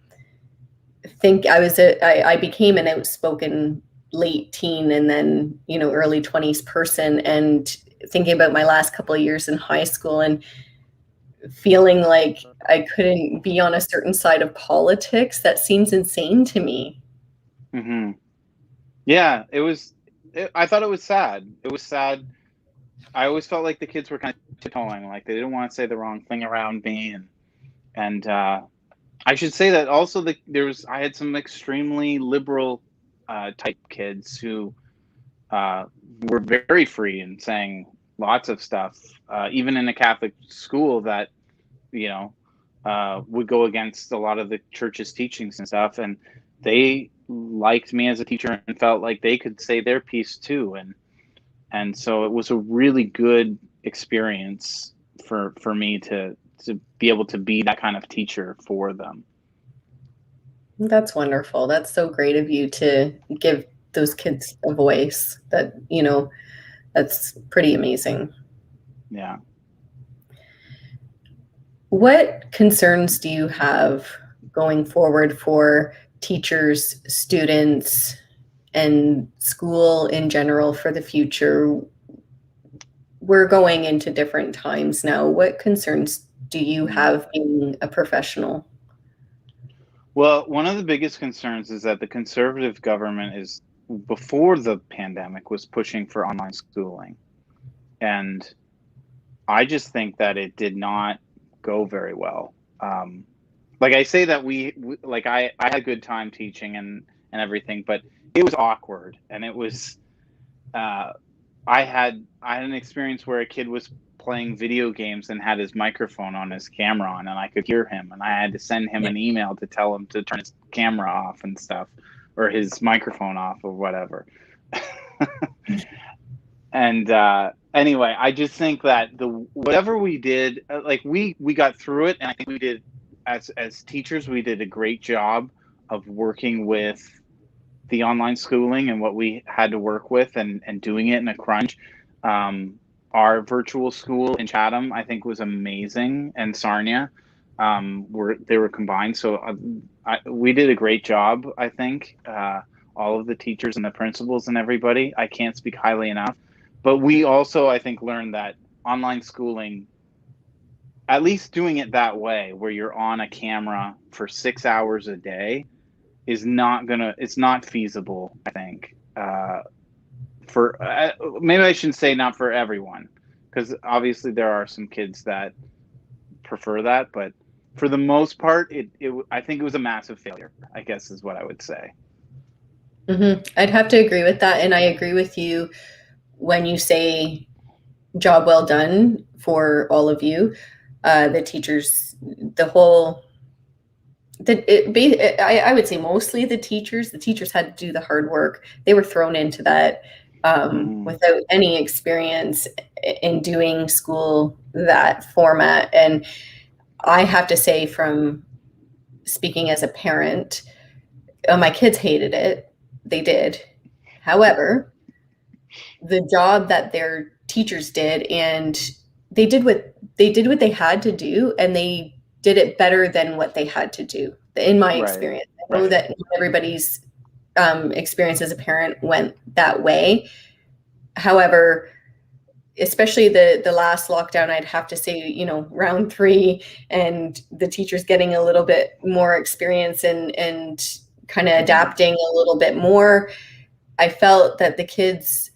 think I became an outspoken late teen and then, early 20s person, and thinking about my last couple of years in high school and feeling like I couldn't be on a certain side of politics, that seems insane to me. Yeah, I thought it was sad. It was sad. I always felt like the kids were kind of tiptoeing, like they didn't want to say the wrong thing around me, and I should say that also I had some extremely liberal type kids who were very free in saying lots of stuff, even in a Catholic school that would go against a lot of the church's teachings and stuff, and they liked me as a teacher and felt like they could say their piece too, and so it was a really good experience for me to be able to be that kind of teacher for them. That's wonderful. That's so great of you to give those kids a voice. That's pretty amazing. Yeah. What concerns do you have going forward for teachers, students, and school in general for the future? We're going into different times now. What concerns do you have being a professional? Well, one of the biggest concerns is that the conservative government before the pandemic, was pushing for online schooling. And I just think that it did not go very well. Like I say that I had a good time teaching and everything, but it was awkward, and it was I had an experience where a kid was playing video games and had his microphone on his camera on, and I could hear him, and I had to send him an email to tell him to turn his camera off and stuff, or his microphone off or whatever. And anyway, I just think that whatever we did, like we got through it, and I think we did as teachers, we did a great job of working with the online schooling and what we had to work with, and doing it in a crunch. Our virtual school in Chatham, I think, was amazing, and Sarnia, they were combined. So we did a great job, I think. All of the teachers and the principals and everybody. I can't speak highly enough. But we also, I think, learned that online schooling, at least doing it that way, where you're on a camera for 6 hours a day, it's not feasible, I think. Maybe I shouldn't say not for everyone, because obviously there are some kids that prefer that, but for the most part, I think it was a massive failure, I guess is what I would say. I'd have to agree with that. And I agree with you when you say job well done for all of you, the teachers, the whole, I would say mostly the teachers. The teachers had to do the hard work. They were thrown into that without any experience in doing school that format. And I have to say, from speaking as a parent, my kids hated it. They did. However, the job that their teachers did, and they did what they had to do, and they did it better than what they had to do, in my experience. I know that everybody's experience as a parent went that way. However, especially the last lockdown, I'd have to say, you know, round 3, and the teachers getting a little bit more experience and kind of adapting a little bit more, I felt that the kids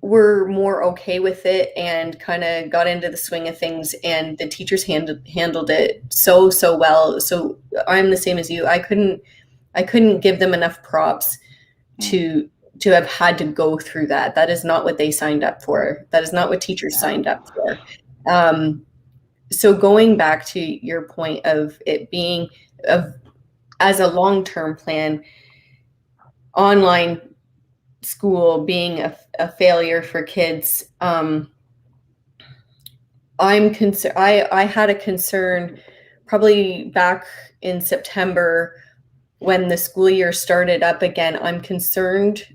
were more okay with it and kind of got into the swing of things, and the teachers handled it so well. So I'm the same as you. I couldn't give them enough props to have had to go through that. That is not what they signed up for. That is not what teachers signed up for. So going back to your point of it being as a long-term plan, online school being a failure for kids, I'm concerned. I had a concern probably back in September when the school year started up again. I'm concerned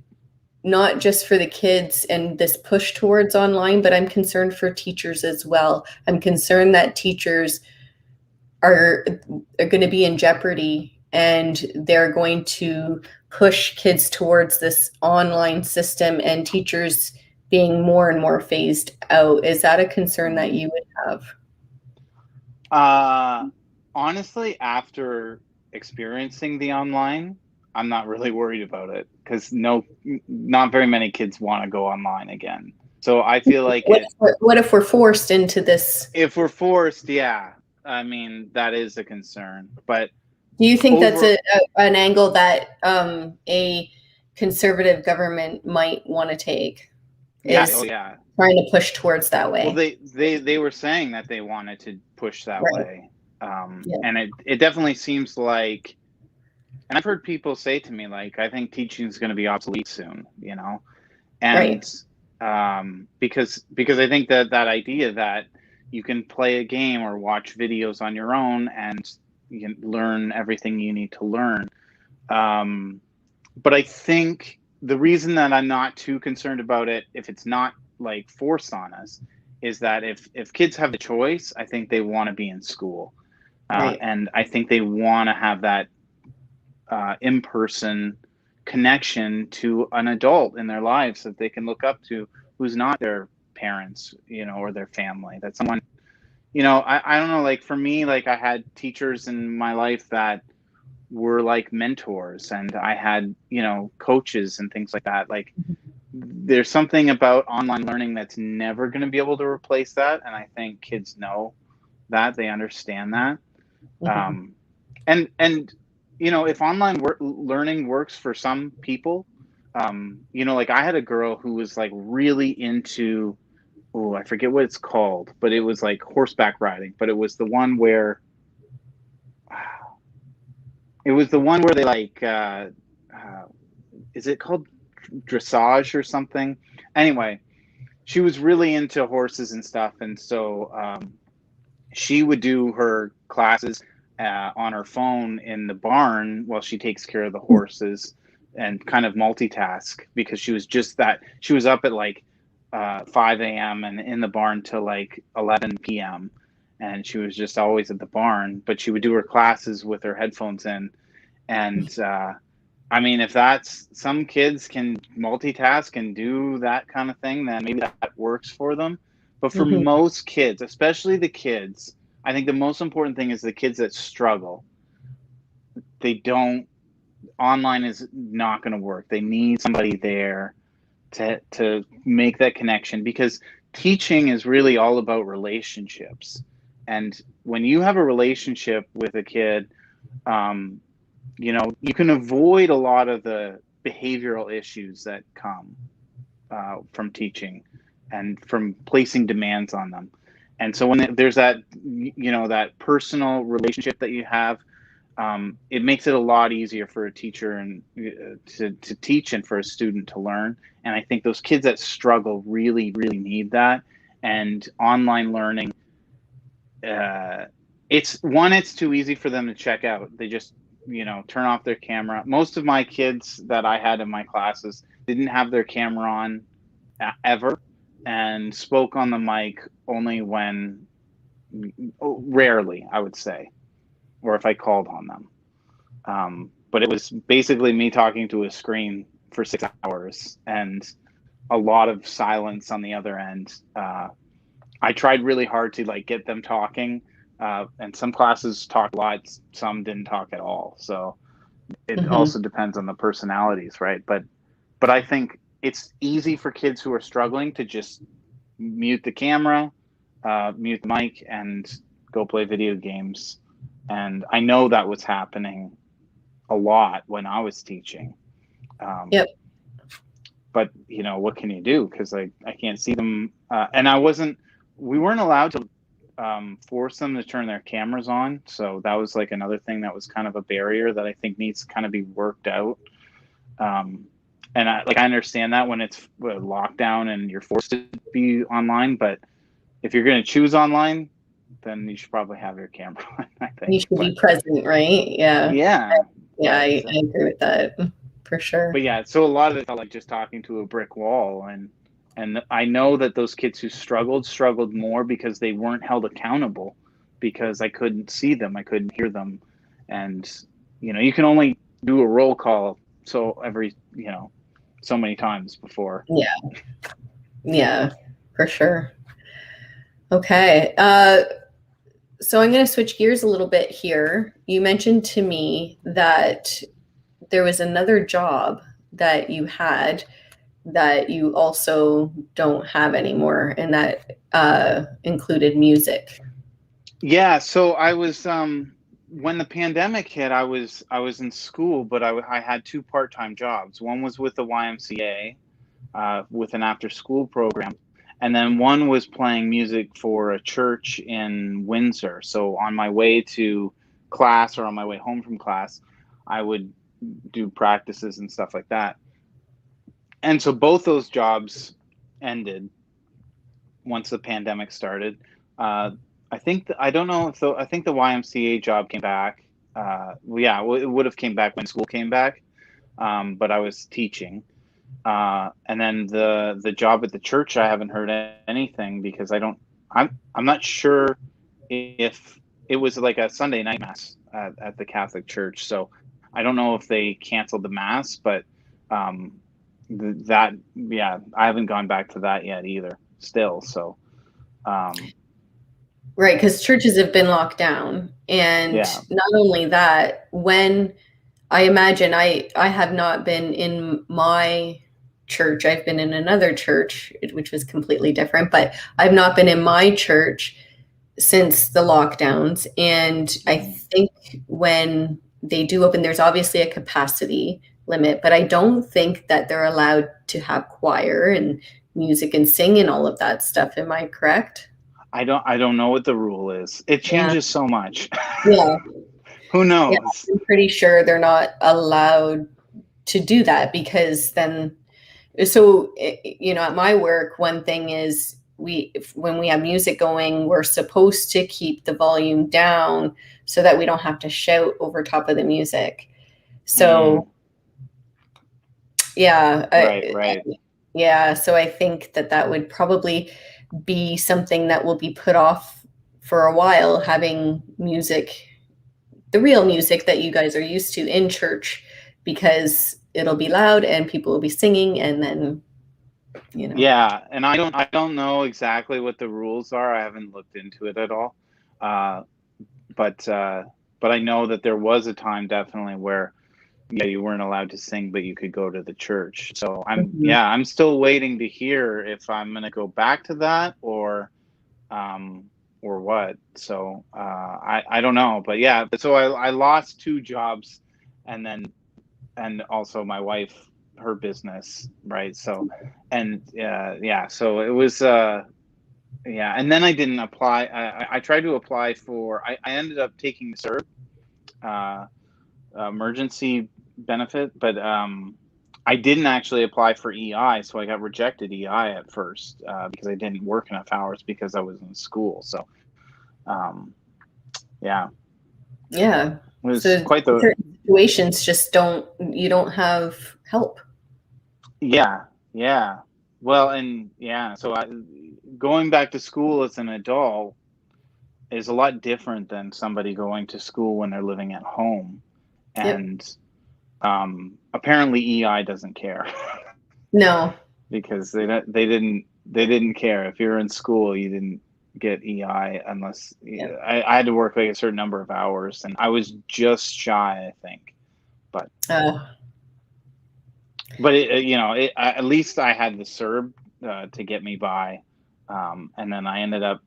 not just for the kids and this push towards online, but I'm concerned for teachers as well. I'm concerned that teachers are going to be in jeopardy, and they're going to push kids towards this online system, and teachers being more and more phased out. Is that a concern that you would have? Honestly, after experiencing the online, I'm not really worried about it, because not very many kids want to go online again. So I feel like what if we're forced into this? If we're forced, yeah. I mean, that is a concern. But do you think that's an angle that a conservative government might want to take? Yeah, trying to push towards that way. Well, they were saying that they wanted to push that way. And it definitely seems like, and I've heard people say to me, like, I think teaching is going to be obsolete soon, you know? And because I think that idea that you can play a game or watch videos on your own and you can learn everything you need to learn. But I think the reason that I'm not too concerned about it, if it's not like forced on us, is that if kids have the choice, I think they want to be in school. And I think they want to have that in-person connection to an adult in their lives that they can look up to, who's not their parents, you know, or their family. That's someone, you know, I don't know, like for me, like I had teachers in my life that were like mentors, and I had, you know, coaches and things like that. Like there's something about online learning that's never going to be able to replace that. And I think kids know that, they understand that. And you know, if online learning works for some people, you know, like I had a girl who was like really into, I forget what it's called, but it was like horseback riding, but it was the one where they like, is it called dressage or something? Anyway, she was really into horses and stuff. And so she would do her classes on her phone in the barn while she takes care of the horses, and kind of multitask, because she was up at like 5 a.m. and in the barn till like 11 p.m. and she was just always at the barn, but she would do her classes with her headphones in. And I mean, if that's, some kids can multitask and do that kind of thing, then maybe that works for them. But for most kids, especially the kids, I think the most important thing is the kids that struggle. Online is not going to work. They need somebody there to make that connection, because teaching is really all about relationships. And when you have a relationship with a kid, you can avoid a lot of the behavioral issues that come from teaching and from placing demands on them. And so when there's that, that personal relationship that you have, it makes it a lot easier for a teacher and to teach and for a student to learn. And I think those kids that struggle really, really need that. And online learning, it's too easy for them to check out. They just, turn off their camera. Most of my kids that I had in my classes didn't have their camera on ever, and spoke on the mic only when, rarely, I would say, or if I called on them. But it was basically me talking to a screen for 6 hours and a lot of silence on the other end. I tried really hard to get them talking, and some classes talked a lot, some didn't talk at all. So it also depends on the personalities, right? But I think it's easy for kids who are struggling to just mute the camera, mute the mic, and go play video games. And I know that was happening a lot when I was teaching. Yep. But what can you do? Because I can't see them, and we weren't allowed to force them to turn their cameras on. So that was another thing that was kind of a barrier that I think needs to kind of be worked out. And I understand that when it's lockdown and you're forced to be online, but if you're going to choose online, then you should probably have your camera on, I think. You should be present, right? Yeah. Yeah. Yeah, right. I agree with that for sure. But yeah, so a lot of it felt like just talking to a brick wall. And I know that those kids who struggled more because they weren't held accountable, because I couldn't see them, I couldn't hear them. And, you can only do a roll call so many times before. Yeah, for sure. Okay. So I'm going to switch gears a little bit here. You mentioned to me that there was another job that you had that you also don't have anymore, and that included music. Yeah. So I was, when the pandemic hit, I was in school, but I had 2 part-time jobs. One was with the YMCA, with an after-school program. And then one was playing music for a church in Windsor. So on my way to class or on my way home from class, I would do practices and stuff like that. And so both those jobs ended once the pandemic started. I think I don't know if I think the YMCA job came back. It would have came back when school came back, but I was teaching. And then the job at the church, I haven't heard anything because I'm not sure if it was like a Sunday night mass at the Catholic Church. So I don't know if they canceled the mass, but I haven't gone back to that yet either still. So, right. Because churches have been locked down, and not only that, when I imagine I have not been in my church. I've been in another church, which was completely different, but I've not been in my church since the lockdowns. And I think when they do open, there's obviously a capacity limit, but I don't think that they're allowed to have choir and music and sing and all of that stuff. Am I correct? I don't know what the rule is. It changes so much. Yeah. Who knows? Yeah, I'm pretty sure they're not allowed to do that, because then, so, at my work, one thing is when we have music going, we're supposed to keep the volume down so that we don't have to shout over top of the music. So, Right. Yeah. So I think that would probably be something that will be put off for a while, having music, the real music that you guys are used to in church, because it'll be loud and people will be singing, and then, Yeah, and I don't know exactly what the rules are. I haven't looked into it at all. But I know that there was a time definitely where you weren't allowed to sing, but you could go to the church. So Mhm. I'm still waiting to hear if I'm going to go back to that or what. So I don't know, but yeah. So I lost two jobs, and then and also my wife, her business, right? So and yeah, so it was yeah, and then I didn't apply. I tried to apply for. I ended up taking the CERB, uh, emergency benefit, but I didn't actually apply for EI, so I got rejected EI at first because I didn't work enough hours because I was in school. So um, yeah, Yeah. it was So quite the certain situations just you don't have help. yeah, yeah. Well, and yeah, so going back to school as an adult is a lot different than somebody going to school when they're living at home. Yep. And apparently EI doesn't care No. because they didn't care if you're in school you didn't get EI unless Yep. I had to work like a certain number of hours, and I was just shy, I think. But Oh, at least I had the CERB to get me by, and then I ended up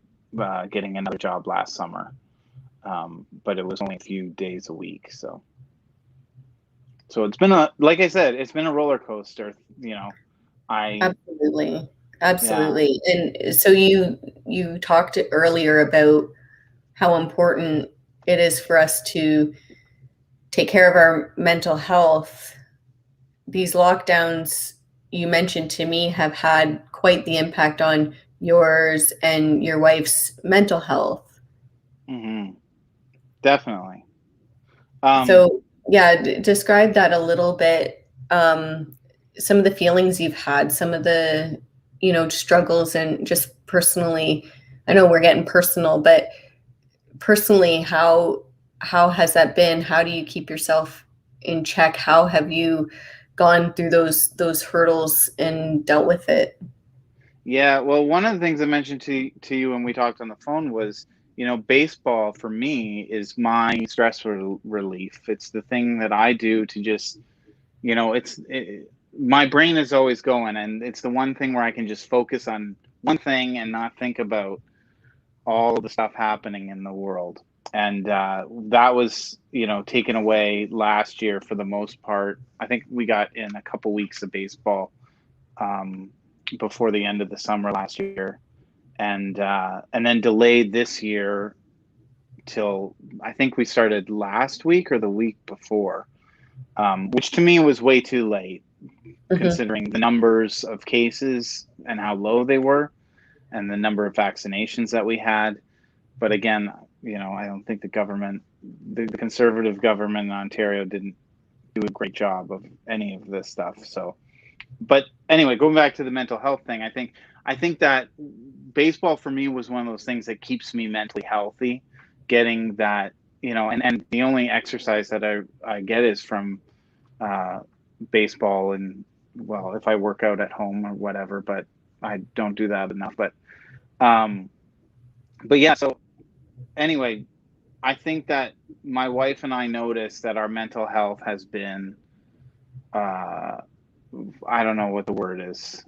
getting another job last summer, but it was only a few days a week. So it's been like I said, it's been a roller coaster. I absolutely. yeah. Absolutely. And so you talked earlier about how important it is for us to take care of our mental health. These lockdowns you mentioned to me have had quite the impact on yours and your wife's mental health. Hmm. Definitely. Um, So, yeah, describe that a little bit. Some of the feelings you've had, some of the, struggles, and just personally, I know we're getting personal, but personally, how has that been? How do you keep yourself in check? How have you gone through those hurdles and dealt with it? yeah, well, one of the things I mentioned to you when we talked on the phone was, baseball for me is my stress relief. It's the thing that I do to just, my brain is always going, and it's the one thing where I can just focus on one thing and not think about all the stuff happening in the world. And that was, taken away last year for the most part. I think we got in a couple weeks of baseball um, before the end of the summer last year, and then delayed this year till I think we started last week or the week before, which to me was way too late Mhm. considering the numbers of cases and how low they were and the number of vaccinations that we had. But again, I don't think the conservative government in Ontario didn't do a great job of any of this stuff. So, but anyway, going back to the mental health thing, I think that baseball for me was one of those things that keeps me mentally healthy. Getting that, and the only exercise that I get is from uh, baseball, and well, if I work out at home or whatever, but I don't do that enough. Um, but yeah, so anyway, I think that my wife and I noticed that our mental health has been, uh, I don't know what the word is,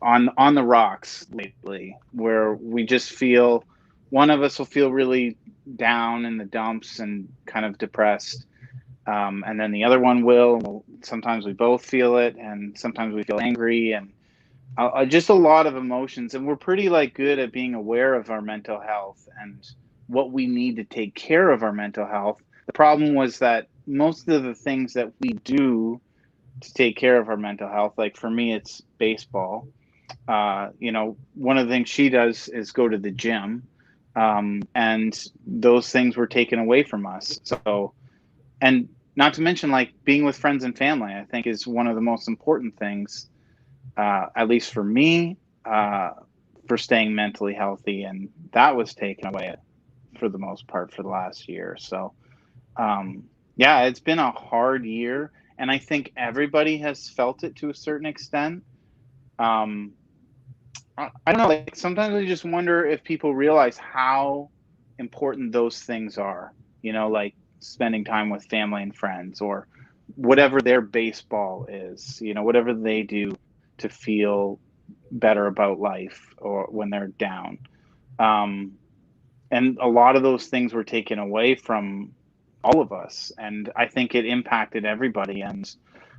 on the rocks lately, where we just feel one of us will feel really down in the dumps and kind of depressed, and then the other one will. Sometimes we both feel it, and sometimes we feel angry, and just a lot of emotions. And we're pretty like good at being aware of our mental health and what we need to take care of our mental health. The problem was that most of the things that we do to take care of our mental health, like for me, it's baseball. One of the things she does is go to the gym, and those things were taken away from us. So, and not to mention like being with friends and family, I think is one of the most important things, at least for me, uh, for staying mentally healthy, and that was taken away for the most part for the last year. So, yeah, it's been a hard year, and I think everybody has felt it to a certain extent. Um, I don't know. Like sometimes I just wonder if people realize how important those things are. Like spending time with family and friends, or whatever their baseball is, whatever they do to feel better about life or when they're down. And a lot of those things were taken away from all of us. And I think it impacted everybody. And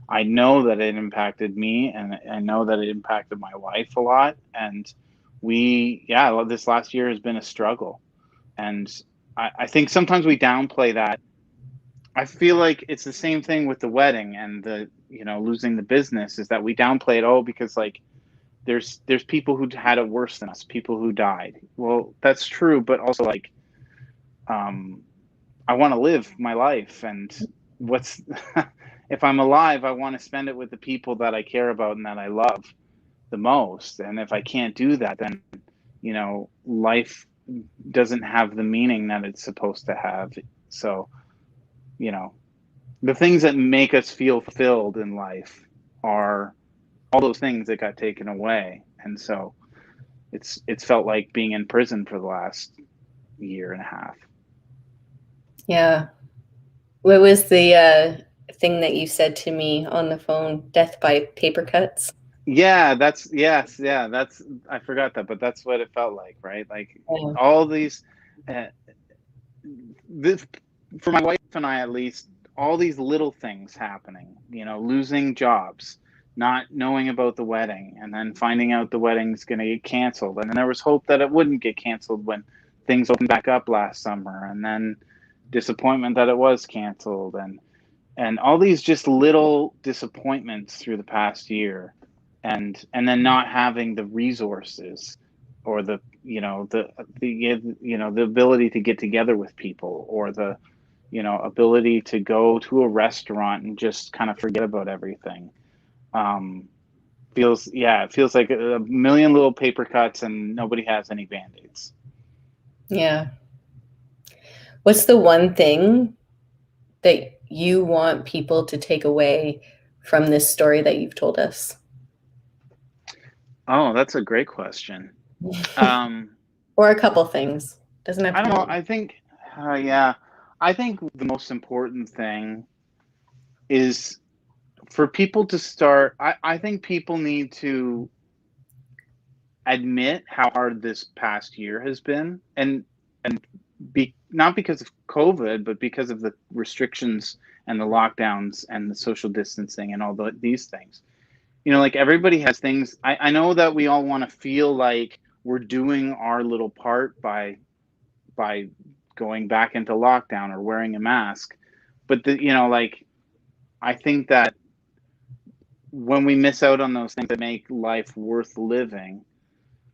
I know that it impacted me, and I know that it impacted my wife a lot. And this last year has been a struggle. And I think sometimes we downplay that. I feel like it's the same thing with the wedding and the, losing the business, is that we downplay it. Oh, because like there's people who had it worse than us, people who died. Well, that's true, but also like, I want to live my life, and what's if I'm alive, I want to spend it with the people that I care about and that I love the most. And if I can't do that, then life doesn't have the meaning that it's supposed to have. So, the things that make us feel fulfilled in life are all those things that got taken away. And so it's felt like being in prison for the last year and a half. Yeah. What was the thing that you said to me on the phone? Death by paper cuts? Yeah, that's I forgot that, but that's what it felt like, right? Like Yeah. all these this, for my wife and I, at least, all these little things happening, losing jobs, not knowing about the wedding, and then finding out the wedding's going to get canceled. And then there was hope that it wouldn't get canceled when things opened back up last summer, and then disappointment that it was canceled, and all these just little disappointments through the past year, and then not having the resources or the the ability to get together with people, or the ability to go to a restaurant and just kind of forget about everything. It feels like a million little paper cuts and nobody has any band-aids. Yeah. What's the one thing that you want people to take away from this story that you've told us? Oh, that's a great question. Or a couple things. Doesn't have to I don't be know. one. I think the most important thing is for people to start. I think people need to admit how hard this past year has been, and not because of COVID, but because of the restrictions and the lockdowns and the social distancing and all these things. Like everybody has things. I know that we all want to feel like we're doing our little part by going back into lockdown or wearing a mask, but I think that when we miss out on those things that make life worth living,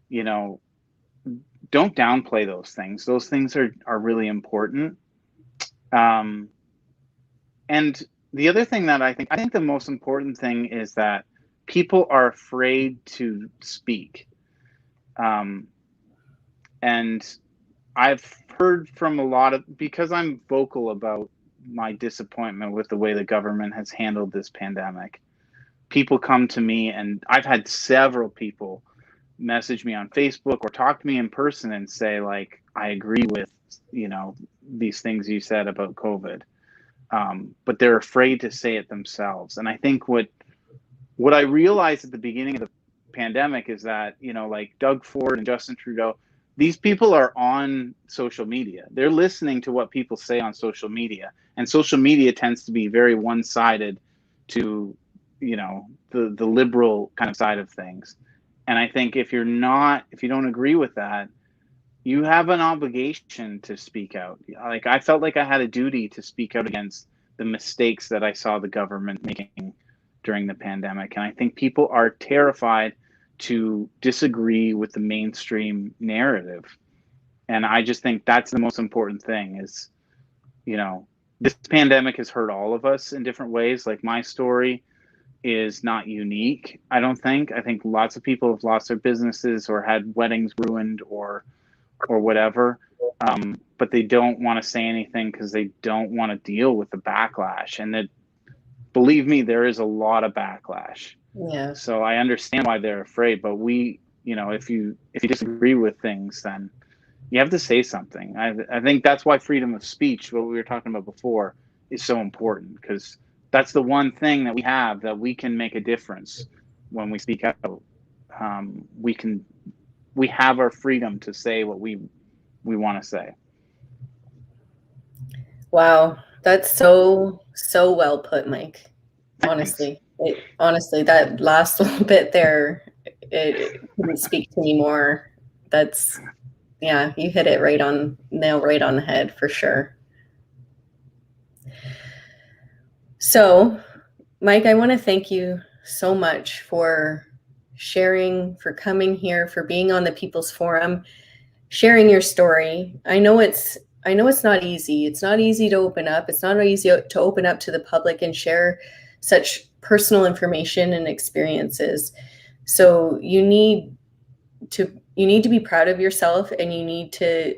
don't downplay those things. Those things are really important. And the other thing that I think the most important thing is that people are afraid to speak. And I've heard from because I'm vocal about my disappointment with the way the government has handled this pandemic. People come to me, and I've had several people message me on Facebook or talk to me in person and say, like, I agree with, these things you said about COVID. But they're afraid to say it themselves. And I think what I realized at the beginning of the pandemic is that, like Doug Ford and Justin Trudeau, these people are on social media. They're listening to what people say on social media. And social media tends to be very one-sided to, the liberal kind of side of things. And I think if you don't agree with that, you have an obligation to speak out. Like, I felt like I had a duty to speak out against the mistakes that I saw the government making during the pandemic. And I think people are terrified to disagree with the mainstream narrative. And I just think that's the most important thing is, this pandemic has hurt all of us in different ways. Like, my story is not unique, I don't think. I think lots of people have lost their businesses or had weddings ruined or whatever. But they don't want to say anything because they don't want to deal with the backlash. And that, believe me, there is a lot of backlash. Yeah. So I understand why they're afraid. But if you disagree with things, then you have to say something. I think that's why freedom of speech, what we were talking about before, is so important, because that's the one thing that we have, that we can make a difference when we speak out. We have our freedom to say what we want to say. Wow, that's so well put, Mike. Honestly, that last little bit there, it couldn't speak to me more. That's, yeah, you hit it right on the head for sure. So, Mike, I want to thank you so much for sharing, for coming here, for being on the People's Forum, sharing your story. I know it's not easy. It's not easy to open up. It's not easy to open up to the public and share such personal information and experiences. So you need to be proud of yourself, and you need to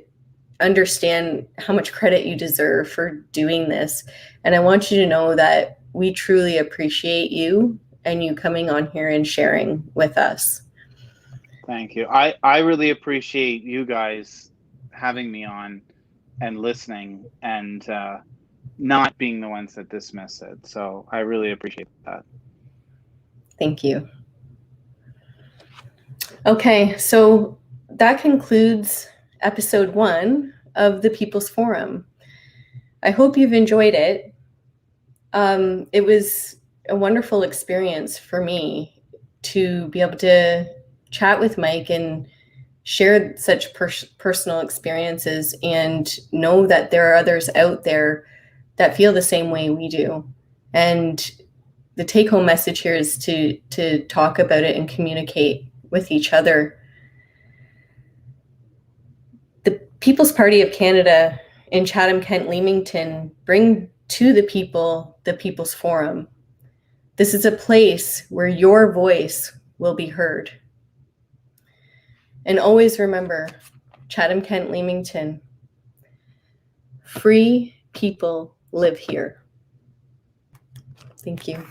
understand how much credit you deserve for doing this. And I want you to know that we truly appreciate you and you coming on here and sharing with us. Thank you. I really appreciate you guys having me on and listening, and not being the ones that dismiss it. So I really appreciate that. Thank you. Okay, so that concludes episode 1 of the People's Forum. I hope you've enjoyed it. It was a wonderful experience for me to be able to chat with Mike and share such personal experiences, and know that there are others out there that feel the same way we do. And the take-home message here is to talk about it and communicate with each other. The People's Party of Canada in Chatham-Kent-Leamington bring to the people the People's Forum. This is a place where your voice will be heard. And always remember, Chatham-Kent-Leamington, free people live here. Thank you.